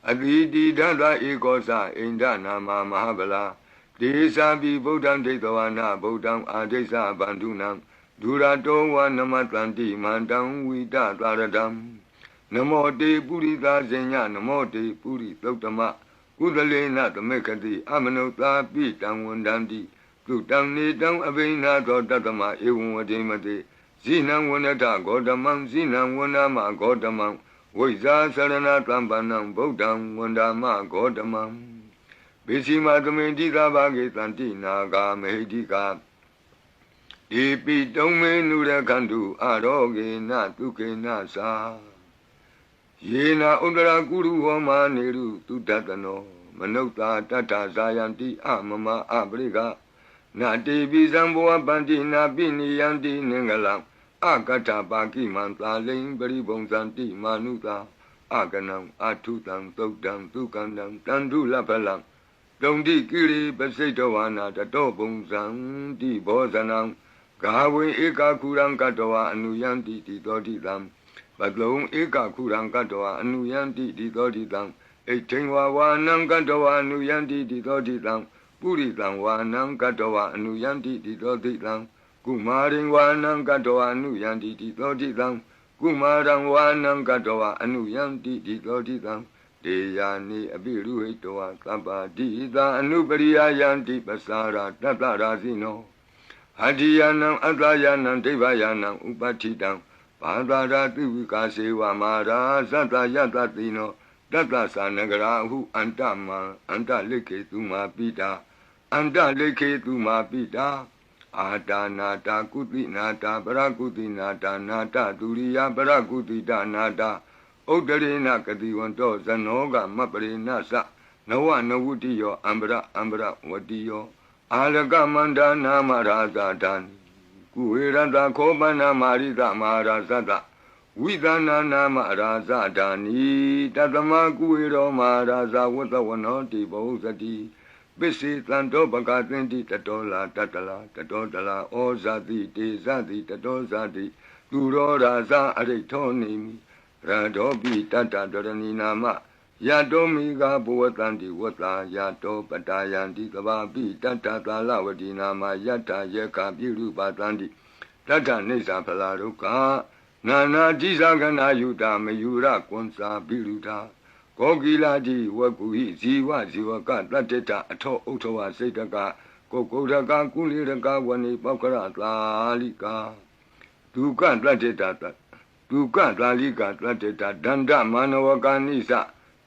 အတိတိဒသဧကောသအိန္ဒနာမမဟာဗလာဒေသာပိဗုဒ္ဓံဒိဋ္ဌဝနာဗုဒ္ဓံအာဒိသဗန္ဓုနံဒုရတောဝနမတန္တိမန္တံဝိတသာရတံနမောတေပုရိသဇညနမောတေပုရိသုတ္တမကုသလေနသမေခတိအမနုသာပိတံဝန္တန္တိသူတံနေတံအဘိနာသောတတမဧဝံဝတိမတိဇိနံဝနတဂေါတမံဇိနံဝနမဂေါတမံဝိဇာသရဏတံပန္နံဗုဒ္ဓံဝန္ဒမဂေါတမံဘေစီမသမေတိသာဘာဂေတန္တိနာဂာမေဟိတိကာဧပိတုံမေနုရခန္တုအာရောဂေနတုခေနသာယေနာဥဒရာကုရုဟောမာနေရုတုတတနောမနုဿာတတ္ထဇာယံတိအမမအပရိကနာတေပိဇံဘောပန္တိနာပိနိယံတိနင်္ဂလံအကတ္ထပါကိမံသာလိံပရိဘုံဇန္တိမာနုသာအကနံအထုတံသုတ်တံသုကန္တံတန္တုလပလံတုံတိကိရိပစိတဝါနာတတောဘုံဇံတိဘောဇနံဂါဝေဧကခုရံကတဝအနုယံတိတိသောတိတံပတုံဧကခုရံကတဝအနုယံတိတိသောတိတံဣထိံဝါဝါနံကတဝအနုယံတိတိသောတိတံပုရိသံဝါနံကတဝအနုယံတိတိသောတိတံကုမာရိဝါနံကတဝအနုယံတိတိသောတိတံကုမာရံဝါနံကတဝအနုယံတိတိသောတိတံဒေယာနိအပိရုဟိတဝသဗ္ဗတိသာအနုပရိယယံတိပစာရာတတရာဇိနောအတ္တိယနံအတ္တယနံဒိဗ္ဗယနံဥပဋ္ဌိတံဘာသာရာတိဝိကာစေဝမာရာသတ္တယတတိနောတတ္တသနဂရာဟုအန္တမံအန္တလိခေတုမာပိတာအန္တလိခေတုမာပိတာအာတာနာတာကုတိနာတာပရကုတိနာတာနာတဒုရိယပရကုတိတနာတာဥဒ္ဒရေနကတိဝန္တောဇနောကမပရိနသနဝနဝုတိယောအံပရဝတိယောအာလကမန္တနာမရာဇာတံကုဝေရတခောပနာမာရိသမဟာရာဇတဝိသနာနာမရာဇဒာနိတတမကုဝေရောမဟာရာဇဝတ္တဝနောတိဘောဇတိပစ္စေတံတောပကသင်တိတတောလာတတလာတတောတလာဩဇာတိတေဇတိတတောဇာတိသူရောရာဇအရိထောနေမိရတောပိတတတရဏီနာမယတောမိဂဘဝတန္တိဝတ္တာယတောပတာယန္တိကဘာပိတတသာလဝတိနာမယတ္ထယေခပိရုပတန္တိတတ္ထနေသဖလာရုကနာနာတိသကနာယုတာမယုရကွန်စာပိရုတာကောကိလာတိဝကုဟိဇီဝဇီဝကတတ္တတအထောဥထဝစိတ်တကကိုကုရကကုလိရကဝဏိပောက္ခရသာလိကာဒုက္ခတတ္တတဒုက္ခသာလိကာတတ္တတဒန္တမနဝကာနိသ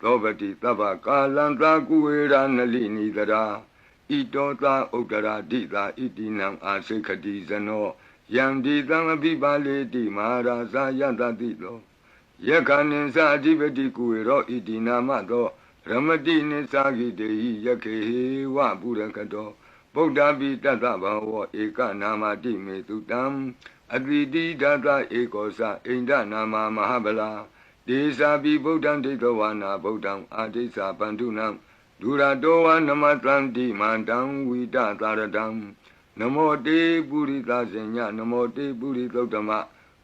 သောပတိသဗ္ဗကာလံသာကုဝေရနလိနိတရာဣတောသာဥဒ္ဒရာတိသာဣတိနံအာစိခတိဇနောယံဒီသံအပိပါလေတိမဟာရာဇာယတတိသောယက္ခဏိသအဓိပတိကုဝေရောဣတိနာမသောရမတိနိသဂိတေဟိယခေဟေဝပုရကတောဗုဒ္ဓပိတတဗဝေဧကနာမတိမေတုတံအတိတိဒသဧကောသအိန္ဒနာမမဟာဗလာဒေသာပိဗုဒ္ဓံဒိဋ္ဌဝါနာဗုဒ္ဓံအာဒိသပန္တုနံဒုရတောဝနမတန္တိမန္တံဝိတသာရတံနမောတေပုရိသဇညနမောတေပုရိသုတ္တမ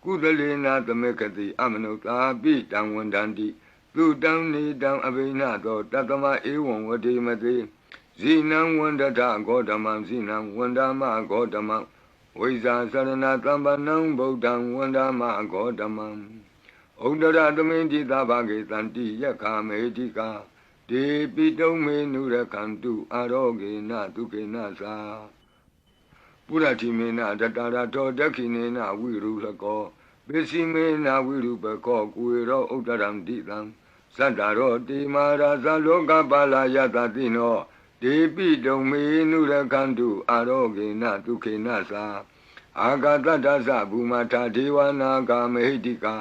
ကုသလေနာသမေခတိအမနုသာပိတံဝန္တန္တိသူတံနေတံအဘိနသောတတမဧဝံဝတိမတိဇိနံဝန္တထဂေါတမံဇိနံဝန္ဒမဂေါတမံဝိဇာသရဏတံပနံဗုဒ္ဓံဝန္ဒမဂေါတမံဩဒရသမိန်တိသဘာဂေတန္တိယက္ခမေတိကာဒေပိတုံမေနုရခန္တုအာရောဂေနဒုခေနသာပုရတိမေနတတရာတောဒက္ခိနေနဝိရုလကောပိစီမေနဝိရုပကောကုဝေရောဥဒရံတိတံသတ္တရောတိမာရာဇလောကပါလာယတတိနောဒေပိတုံမေနုရခန္တုအာရောဂေနဒုခေနသာအာဂတတ္တသဘူမထာဒေဝနာဂာမေဟိတိကာ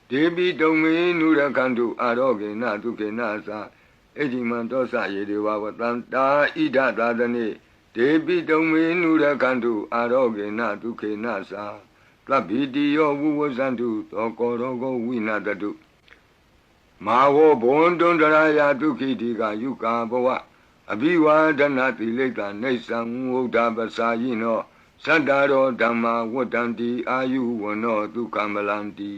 ဒ ဒေပိတုံမေနုရခန္တုအာရောဂေနဒုက္ခေနသာအဒီမံတောစယေဒေဝဝတံတာဣဒသာသနေဒေပိတုံမေနုရခန္တုအာရောဂေနဒုက္ခေနသာသဗ္ဗိတိယောဝုဝဇန္တုသောကောရောဂောဝိနာတတုမာဝောဘွန်တွန်တရာယဒုက္ခိတိကယုကာဘဝအဘိဝါဒနာတိလိတ္တနေသံဝုဒ္ဓပစာယိနောသတ္တရောဓမ္မာဝတ္တံတိအာယုဝနောဒုက္ခမလံတိ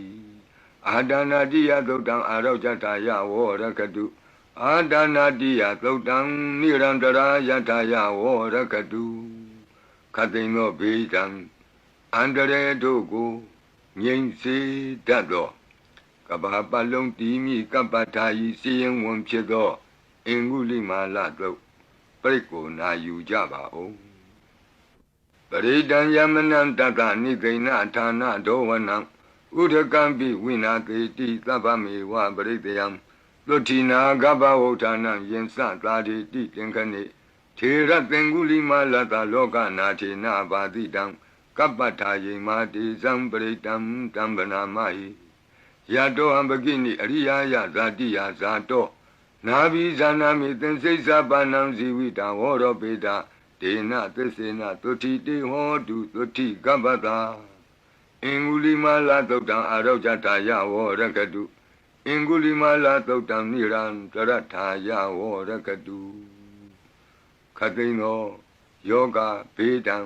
အာဒနာတိယသုတ်တံအာရောဇတာယဝောရကတုအာဒနာတိယသုတ်တံနိရန္တရာယထာယဝောရကတုခတိန်သောဘေးတံအန္တရေတို့ကိုငြိမ်စေတတ်သောကဘာပတ်လုံးတီးမိကပ္ပထာယီစီရင်ဝန်ဖြစ်သောအင်္ဂုလိမာလသုတ်ပရိကိုနာယူကြပါဦးပရိဒံယမနံတတနိသိဏဌာနဒောဝနံဥဒကံပိဝိနာကေတိသဗ္ဗမေဝပရိတယံသုတိနာဂဗဝုဋ္ဌာနံယင်စသာတိတိသင်္ခဏိထေရသင်္ဂုလိမာလတလောကနာထေနဘာတိတံကပ္ပထာယေမာတိဇံပရိတံတံဗနာမဟိယတောအံပကိနိအရိယာယဇာတိယဇာတောနာဘိဇာနာမိသင်္စိစ္ဆပါဏံဇီဝိတံဝရောပေတဒေနသစ္စေနသုတိတေဟောတုသုတိကပ္ပတာအင်္ဂုလိမာလသုတ်တံအာရောဇတာယဝောရကတုအင်္ဂုလိမာလသုတ်တံနိရန္တရထာယဝောရကတုခတိန်သောယောဂဘေးတံ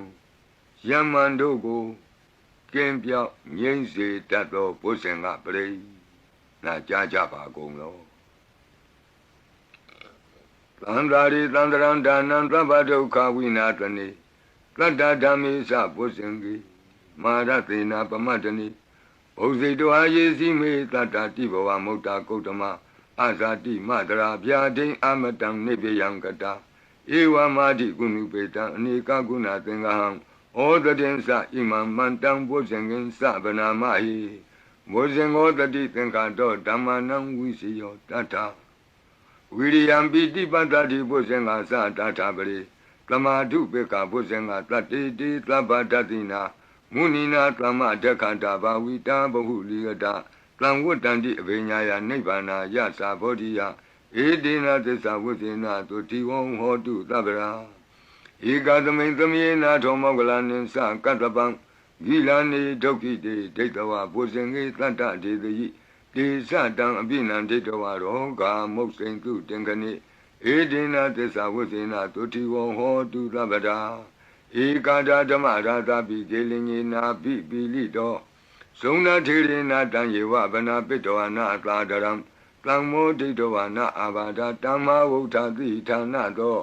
ယမန်တို့ကိုကင်းပြောက်ငြိမ့်စေတတ်သောဘုဇင်ကပရိနာကြားကြပါကုန်လောသံဃာရိသံဃရံဒါနံသဗ္ဗဒုက္ခဝိနာတနိတတ္တဓမ္မေသဘုဇင်ကိမာရသေနာပမတ္တနိဘုဇိတောအာယေစီမေတတ္တတိဘဝမုတ်တာကုတ္တမအာဇာတိမတရာဗျာဒိအမတံနိဗ္ဗယံကတာဧဝမာတိကုဏုပေတံအနေကကုဏသင်္ဃဟံဩတတိသဣမံမန္တံဘုဇင်ကင်သဗနာမဟိဘုဇင်ဩတတိသင်္ခတောဓမ္မနံဝိစီယောတတ္ထဝိရိယံပိတိပတ္တိဘုဇင်္ဂသတ္ထပရိသမာဓုပေကဘုဇင်္ဂတတ္တိတိသဗ္ဗတတိနာမုနိနာသမ္မဒက္ခတာဘာဝိတာဘဟုလိယတာသံဝတ္တန္တိအဘိညာယနိဗ္ဗာနာယသာဘောဓိယဧတေနသစ္စာဝိသေနသုတိဝံဟောတုသဗ္ဗရာဧကသမိန်သမေနာထောမောကလနိသကတ္တပံဂိလာနေဒုက္ခိတေဒိဋ္ဌဝဘုဇင်္ဂေတတ္တဒေတိတေသတံအပိနံဒိဋ္ဌဝရောဂာမုတ်စိန်တုတင်ခဏိဧတေနသစ္စာဝိသေနသုတိဝံဟောတုသဗ္ဗရာဧကာဒဓမ္မရာသပိကေလင်ညေနာပိပိလိတောဇုံနာထေရေနာတံယေဝဗနာပိတောနာသာဒရံသံမောဒိဋ္ဌဝနာအာဘာဒတမ္မာဝုဋ္ဌတိဌာနတော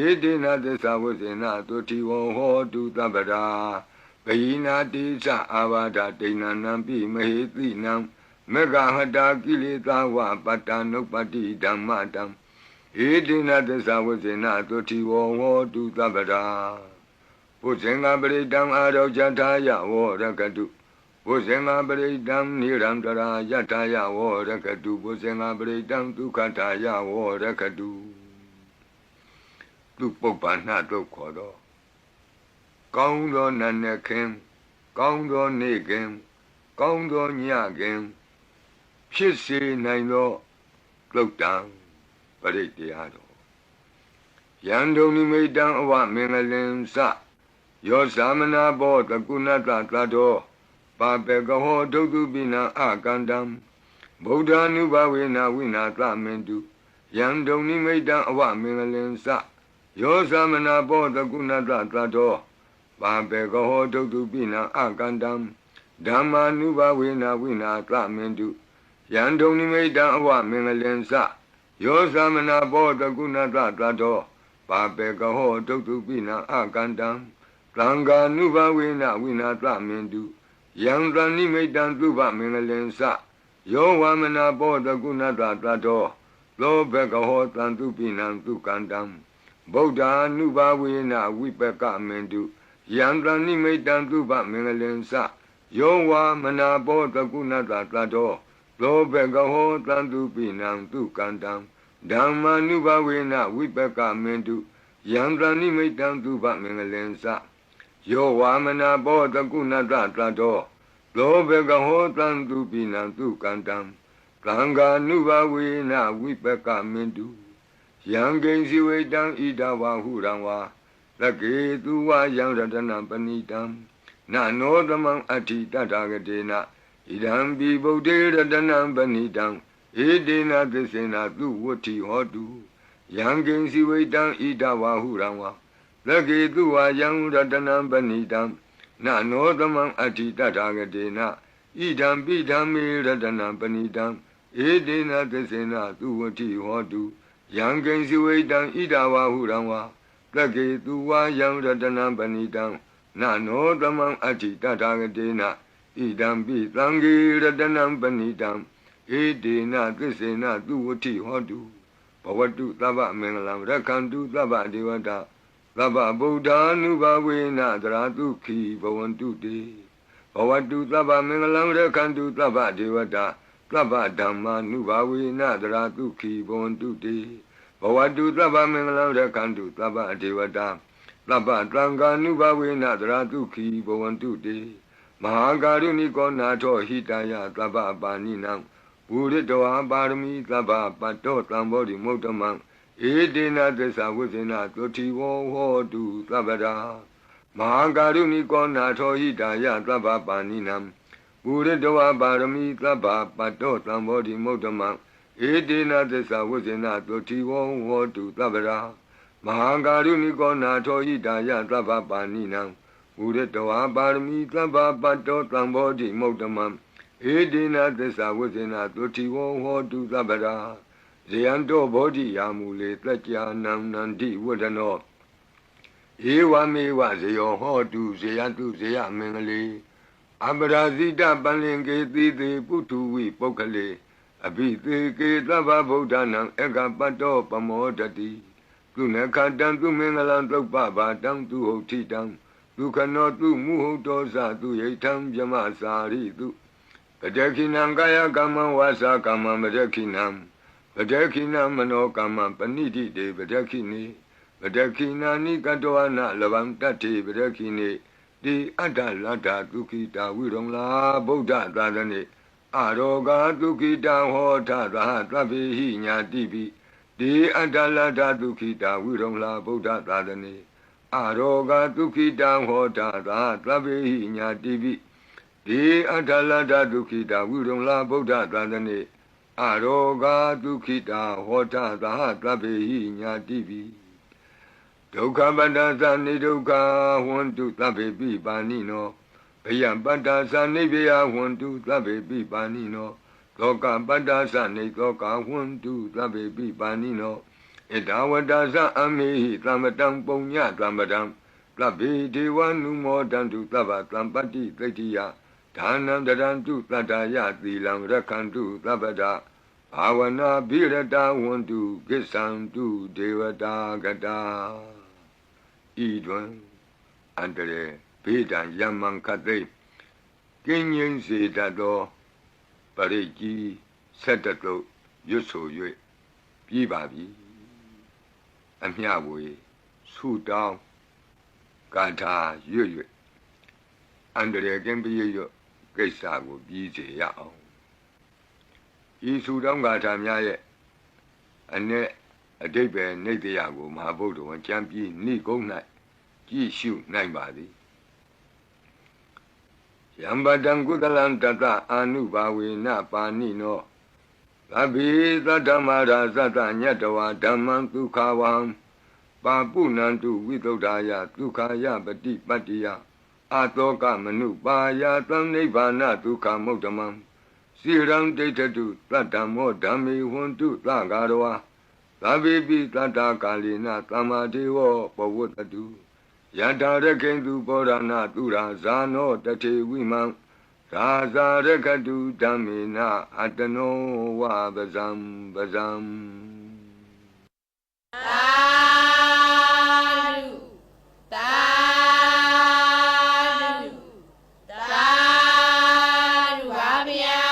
ဧတေနသစ္စာဝိသေနသုတိဝံဟောတုသဗ္ဗရာဘယိနာတိသအာဘာဒဒိဏနံပိမဟေတိနံမေဃဟတာကိလေသာဝပတ္တနုပ္ပတိဓမ္မတံဧတေနသစ္စာဝိသေနသုတိဝံဟောတုသဗ္ဗရာဘုဇင်္ဂပရိတံအာရောဇထာယဝောရကတုဘုဇင်္ဂပရိတံနိရန္တရာယထာယဝောရကတုဘုဇင်္ဂပရိတံဒုက္ခထာယဝောရကတုသူပုပ္ပန္နတုတ်ခေါ်တော့ကောင်းသောနတ်နဲ့ခင်ကောင်းသောနေ့ခင်ကောင်းသောညခင်ဖြစ်စေနိုင်သောသုတ်တံပရိတရားတော်ယံဒုံနိမိတံအဝမင်္ဂလင်္စယောသမနာဘောတကုဏတသတ္တောပါပေကဟောဒုက္ခပိနံအကန္တံဗုဒ္ဓ ानु ဘဝေနဝိနာသမင်တုယံဒုံနိမိတံအဝမင်္ဂလင်္စယောသမနာဘောတကုဏတသတ္တောပါပေကဟောဒုက္ခပိနံအကန္တံဓမ္မာနုဘဝေနဝိနာသမင်တုယံဒုံနိမိတံအဝမင်္ဂလင်္စယောသမနာဘောတကုဏတသတ္တောပါပေကဟောဒုက္ခပိနံအကန္တံသံဃာနုဘဝေနဝိနာသမင်တုယံသနိမိတံသုဘမင်္ဂလင်္စယောဝမနာဘောတကုဏတသတ္တောသောဘကဟောတံသူပိနံသူကန္တံဗုဒ္ဓ ानु ဘဝေနဝိပကမင်တုယံသနိမိတံသုဘမင်္ဂလင်္စယောဝမနာဘောတကုဏတသတ္တောသောဘကဟောတံသူပိနံသူကန္တံဓမ္မာနုဘဝေနဝိပကမင်တုယံသနိမိတံသုဘမင်္ဂလင်္စယောဝါမနာဘောတကုဏတသတ္တောသ သောဘဂဟောတံသူပိနံသူကန္တံသံဃာနုဘဝေနဝိပကမင်တုယံကိဉ္စီဝေတံဣဒဝဟုရံဝါသကေသူဝယံရတနံပဏိတံနနောသမံအဋ္ဌိတတဂတေနဣဒံပိဗုဒ္ဓေရတနံပဏိတံဧတေနသစ္စေနသူဝတ္ထိဟောတုယံကိဉ္စီဝေတံဣဒဝဟုရံဝါသကေသူဝယံရတနံပဏိတံနနောသမံအဋ္ဌိတတဂတေနဣဒံပိဓမ္မေရတနံပဏိတံဧတေနသစ္စေနသူဝတ္ထိဟောတုယံကိဉ္စီဝေတံဣဒဝဟုရံဝါသကေသူဝယံရတနံပဏိတံနနောသမံအဋ္ဌိတတဂတေနဣဒံပိသံဃေရတနံပဏိတံဧတေနသစ္စေနသူဝတ္ထိဟောတုဘဝတုသဗ္ဗမင်္ဂလံရက္ခန္တုသဗ္ဗဒေဝတာသဗ္ဗဗုဒ္ဓ ानु ဘဝေနသရတုခိဘဝန္တုတေဘဝတုသဗ္ဗမင်္ဂလံရက္ခန္တုသဗ္ဗဒေဝတာသဗ္ဗဓမ္မာနုဘဝေနသရတုခိဘဝန္တုတေဘဝတုသဗ္ဗမင်္ဂလံရက္ခန္တုသဗ္ဗဒေဝတာသဗ္ဗသံဃာနုဘဝေနသရတုခိဘဝန္တုတေမဟာကာရုဏိကောနာထောဟိတယသဗ္ဗပါဏိနံပုရိတောပါရမီသဗ္ဗပတ္တောသံဘောဓိမုဒ္ဓမံဧတေနသစ္စာဝိဇ္ဇေနသုတိဝဟောတုသဗ္ဗရာမဟာကာရုဏိကောနာထောဟိတယသဗ္ဗပါဏိနံပုရိတောပါရမီသဗ္ဗပတ္တောသံဘောဓိမုဒ္ဓမံဧတေနသစ္စာဝိဇ္ဇေနသုတိဝဟောတုသဗ္ဗရာမဟာကာရုဏိကောနာထောဟိတယသဗ္ဗပါဏိနံပုရိတောပါရမီသဗ္ဗပတ္တောသံဘောဓိမုဒ္ဓမံဧတေနသစ္စာဝိဇ္ဇေနသုတိဝဟောတုသဗ္ဗရာဇယံတောဘောဓိယာမူလေတัจ जा နံနန္တိဝဒနောဧဝမေဝဇယောဟောတုဇယတုဇယမင်္ဂလေအပရာဇိတပလင်ကေတိတေပုထုဝိပုဂ္ဂလေအဘိသေကေသဗ္ဗဗုဒ္ဓနံဧကပတ္တောပမောတတိသူနခတံသူမင်္ဂလံသုပ္ပဘာတံသူဟုတ်ထိတံဒုက္ခနောသူမုဟုတ်တောဇသူယိထံဗြမစာရိတုပတခိနံကာယကမ္မဝါစာကမ္မမတခိနံပတခိနမနောကမ္မပဏိတိတေပတခိနေပတခိနာနိကတောအနလဗံတတ္တိပတခိနေတိအတ္တလတ္တဒုက္ခိတာဝိရုံလာဗုဒ္ဓသာသနေအရောဂဒုက္ခိတံဟောထသာသဗ္ဗေဟိညာတိပိတိအတ္တလတ္တဒုက္ခိတာဝိရုံလာဗုဒ္ဓသာသနေအရောဂဒုက္ခိတံဟောထသာသဗ္ဗေဟိညာတိပိတိအတ္တလတ္တဒုက္ခိတာဝိရုံလာဗုဒ္ဓသာသနေအရောဂဒုက္ခိတာဟောထသာသဗ္ဗေဟိညာတိပိဒုက္ခပတ္တသနိဒုက္ခဟွန္တုသဗ္ဗေပိပါဏိနောဘယံပတ္တသနိဗ္ဗယဟွန္တုသဗ္ဗေပိပါဏိနောသောကပတ္တသနိသောကဟွန္တုသဗ္ဗေပိပါဏိနောဣဒဝတ္တသအမေဟိသမ္ပတံပုညသမ္ပတံသဗ္ဗေဒေဝနုမောတံတုသဗ္ဗသံပတ္တိသိတ္တိယဒါနံတရံတုတတ္တယသီလံရက္ခန္တုသဗ္ဗတာဘာဝနာဘိရတဝန္တုကိစ္ဆံတုဒေဝတာကတာဤတွင်အန္တရေဘေးဒံယမံခသိကင်းငြိမ်းစေတတ်သောပရိကြီးဆက်တတုရွတ်ဆို၍ပြီးပါပြီအမျှဝေဆုတောင်းကာထာရွတ်၍အန္တရေကင်းပြည့်ရွတ်ကိစ္စကိုပြီးစေရအောင်ဤဆုတောင်းကာထာများရဲ့အ내အဓိပ္ပာယ်နိတ္တယကိုမဟာဗုဒ္ဓဝံကျမ်းပြီးနိဂုံး၌ကြည့်ရှုနိုင်ပါသည်ယံပတံကုသလံတတအာနုဘာဝေနပါဏိနောသဗ္ဗေသတ္တမရာသတ္တညတဝါဓမ္မံဒုက္ခဝံပါပုဏ္ဏံတုဝိသုဒ္ဓာယဒုက္ခယပတိပတ္တိယအာတောကမနုပါယသံနိဗ္ဗာနဒုက္ခမုဒ္ဓမံစိရံဒိဋ္ဌတုသတ္တမောဓမ္မေဟွန္တုသဂါရဝါသဗ္ဗေပိတတ္တကာလိနသမ္မာဒေဝပဝတ္တုယထာရခိန္တုပောရဏသူရာဇာနောတထေဝိမံသာဇာရခတုဓမ္မေနအတနောဝပဇံပဇံသာဓုသာဓုသာဓုပါဗျာ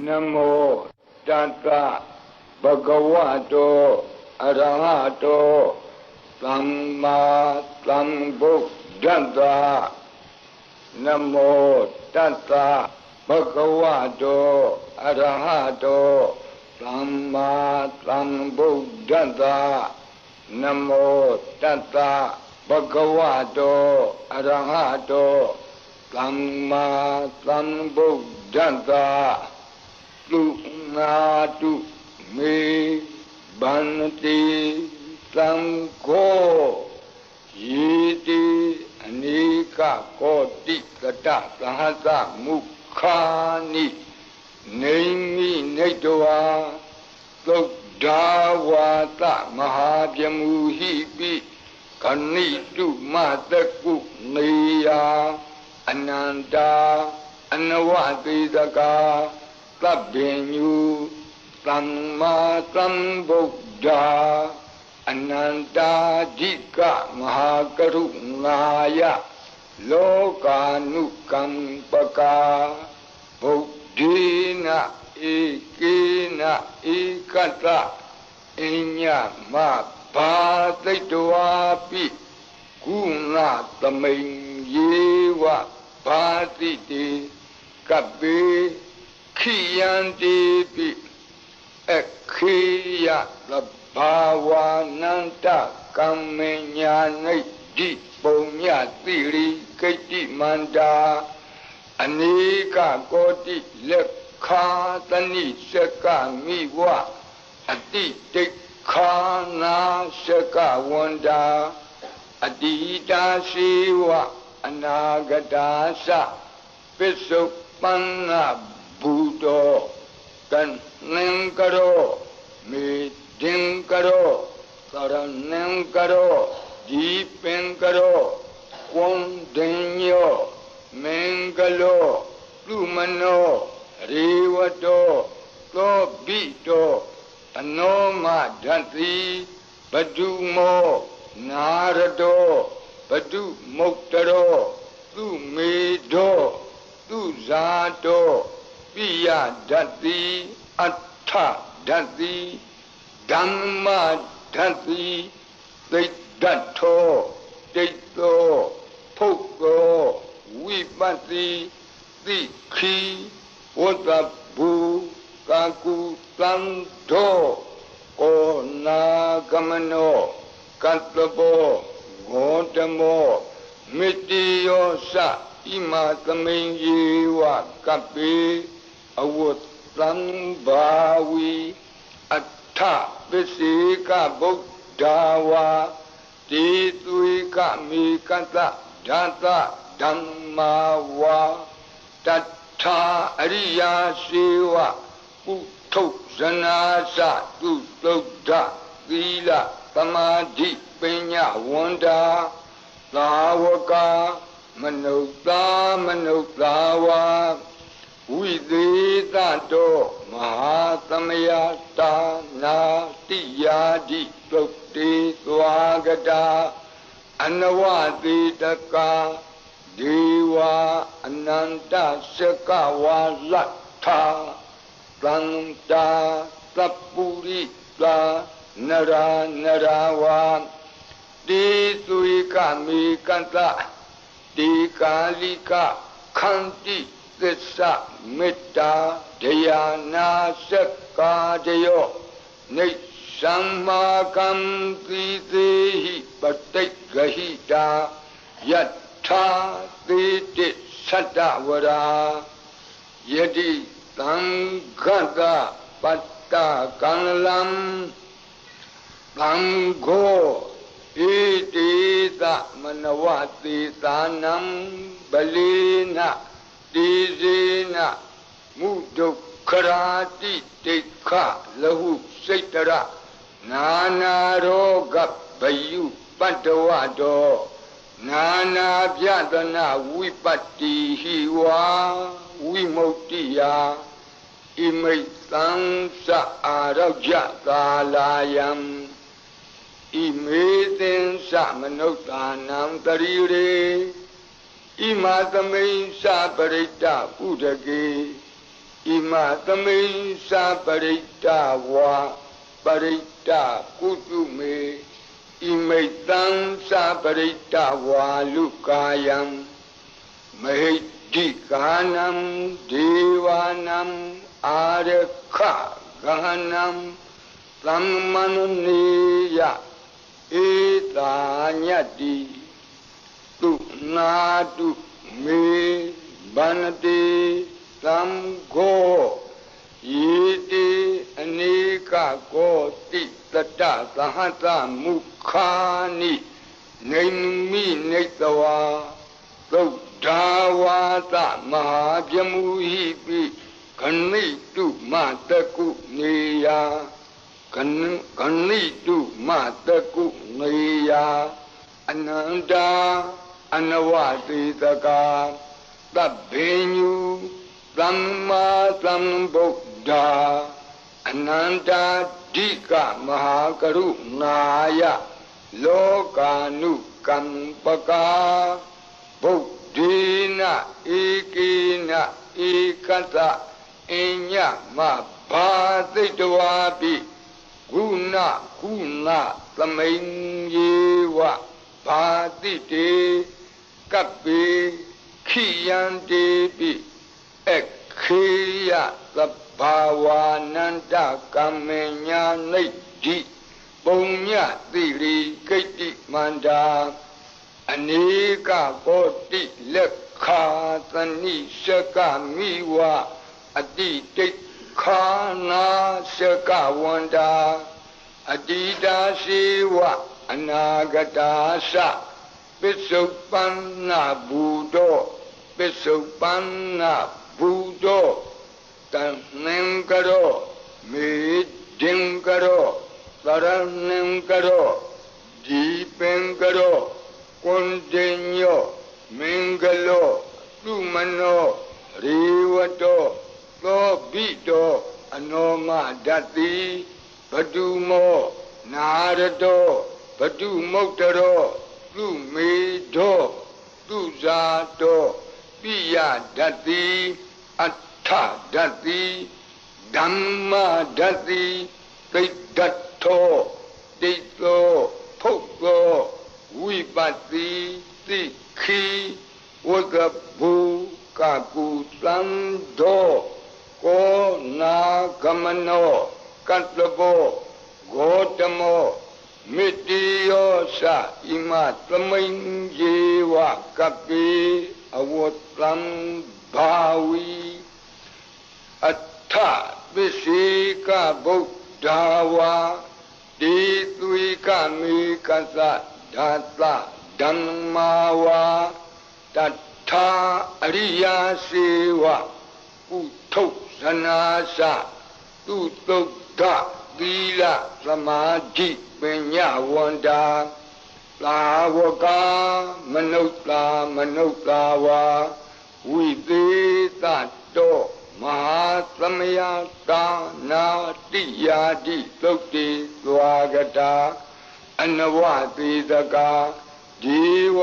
နမောတတ္တဘဂဝတောအရဟတောသမ္မာသမ္ဗုဒ္ဓတ္တ นโมตัสสะภะคะวะโตอะระหะโตสัมมาสัมพุทธัสสะนโมตัสสะภะคะวะโตอะระหะโตสัมมาสัมพุทธัสสะตุนาตุเมบันติสังโฆยีติอเนกโกติกตะสหัสสะมุขานิเนมิเนตวาตุดาวาตะมหาพมูหิปิกนิตุมาตะกุเนยาอนันตาอนวติตกาตัพเพญุสัมมาสัมพุทธาอนันตาจิกะมหากรุณายะโลกานุกัมปกาบุdhiนะเอกินะเอกัตตะอิญญมะภาติตวาปิกุณะตมิงเยวะภาติติกัปเปขิยันติปิอขิยะลภาวานันตกัมเมญาณิดิปุญญติริกิติมันดาอเนกโกติเลขาตนิสกามิวะอติติขานาสกาวันดาอดีตาสีวะอนาคตาสะปิสุปันนะบูโตกันนังกโรมิดิงกโรสรนังกโรจีเป็งกโรควนดิญโยเมงกโลลุมโนรีวโตโตบิโตอโนมาดันติปดุโมนารโตปดุมุตตโรตุเมโตตุဇာโตปิยดัตติอัฏฐดัตติธัมมาดัตติติดัตโธติโตพุกโตวิปัสสิติขีวัตบุกากุตันโธโกนากมโนกัตตโปโกตโมมิติโยสะอิมาตมิงเยวะกัปเปอวุตตัมบาวีอัฏฐปิสิกบุตดาวาติตุยกมิกัตตะดัตตะธัมมาวาตัทธาอริยสีวะปุถุชนาสะตุตุดดะศีลสมาธิปัญญาวันดาสาวกามนุษย์สาวาวิเศษโตมหาสมยตานาติยาดิตุติสวากตาอนวติตกาเดวาอนันตสกาวาลัทธาตันตาสัพปุริตานราวาติสุยกามิกันตะติกาลิกาขันติသစ္စာမေတ္တာတရားနာစက္ကာတယောနိသမ္မာကံတိသေဟိပဋိက္ခဟိတာယထာသေတိသတ္တဝရာယတိသံဃတပတ္တကံလံသံဃောဣတိသမနဝတိသာနံဗလေနတိဇေနမုဒုက္ခရာတိတိခလဟုစိတ်တရနာနာရောဂဗယုပတ္တဝတောနာနာပြဒနာဝိပတ္တိဟိဝါဝိမု တိယဣမိတ်သံသအာရောကြကာလာယံဣမေသင်္စမနုဿာနံတရိရေဣမာသမိန်္စပရိတ္တပုဒကေဣမာသမိန်္စပရိတ္တဝါပရိတ္တကုတုမေဣမိတ်သံ္စပရိတ္တဝါလုကာယံ မဟိတိကာနံဒေဝနံအာရခဂဟနံသမ္မနနေယဧတာညတ္တိသူနာတုမေဗန္တိသံဃောယေတိအနေကကောတိတတသဟတမုခာနိနေမိနေတဝါသုဒ္ဓဝါသမဟာပြမူဟိပိခဏိတုမတကုနေယခဏိတုမတကုနေယအနန္တာအနဝတိတကာသဗ္ဗညုသမ္မာသမ္ဗုဒ္ဓအနန္တာဓိကမဟာကရုဏာယလောကာနုကမ္ပကာဗုဒ္ဓေနဧကေနဧကတအညမဘာသိတဝါပိဂုဏကုဏသမိန်ယေဝဘာတိတေကပ္ပေခိယံတေပိခေယသဗ္ဗဝါနန္တကမ္မညာနိဒ္ဓိပုံညတိရိကိတ္တိမန္တာအနေကကောတိလက်ခာသနိရှကမိဝအတိတိခာနာရှကဝန္တာအတိတာရှိဝအနာဂတာသပစ္စုပန္နဘူတောပစ္စုပန္နဘူတောတဏ္ဏံကရောမေဒင်ကရောသရဏံကရောဒီပင်ကရောကွန်တေညောမင်္ဂလောသုမနောရေဝတောသောဘိတောအနောမဒတ္တိဘတုမောနာရတောဘတုမုတ်တရောသူမေတောသူဇာတောပိယဒတ္တိအဋ္ဌဒတ္တိဓမ္မဒတ္တိသိတ္တထောတိတ္တောဖုတ်သောဝိပတ္တိသိခိဝကဘူကကုသံသောကောနာကမနောကတ္တဘောဂေါတမောမေတ္တိယောသဣမသမိန်ယေဝကပိအဝတ္တံဘာဝီအဋ္ဌပစ္စေကဗုဒ္ဓဝါတိသွေကမေကသဓာတဓမ္မာဝါတထာအရိယာစေဝကုထုဇနာသသူသုဒ္ဓသီလသမာဓိပညာဝန္တာသာဝကမနုဿာမနုဿာဝါဝိသေသတောမဟာသမယတာနာတိယာတိသုတ်တိသွားကတာအနဝသေတကာဒီဝ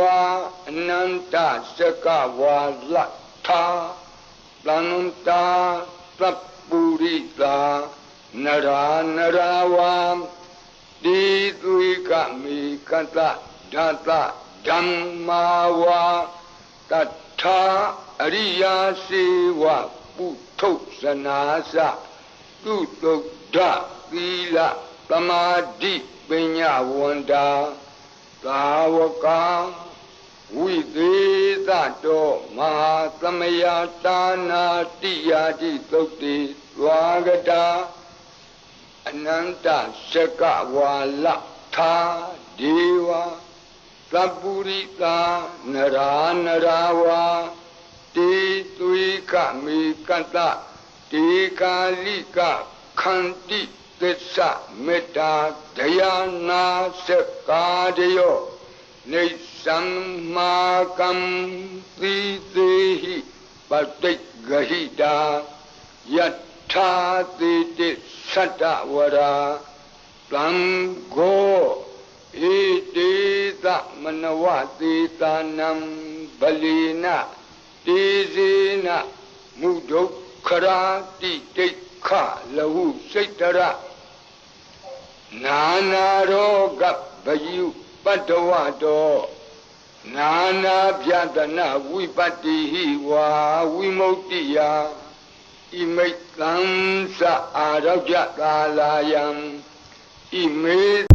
အနန္တစကဝါလထာသန္တာသပ္ပုရိတာနရာနရာဝံတိသွေကမေကတဓာတဓမ္မာဝါတထာအရိယာစေဝပုထုဇနာသသူသုဒ္ဓသီလသမာဓိပညာဝန္တာသာဝကဝိသေသတောမဟာသမယတာနာတိယာတိသုတ်တိသွားကတာအနန္တစကဝါလထာဒေဝသပ္ပုရိတာနရာနရာဝါတေသွေကမေကတတေကာလိကခန္တိသစ္စာမေတ္တာဒယာနာစကာတယောနေသမ္မာကံသီသေဟိပတိဂဟိတာယထာတိတိသတ္တဝရာသံဃောဣတိသမနဝတိတာနံဗလိနတေဇေနမုဒုက္ခရာတိတိခလဟုစိတ်တရနာနာရောဂဗယုပတ္တဝတော နာနာပြတနာဝိပတ္တိဟိဝါဝိမု ക്തി ယဣမိတ်တံသအာရောကြကာလာယံဣမေ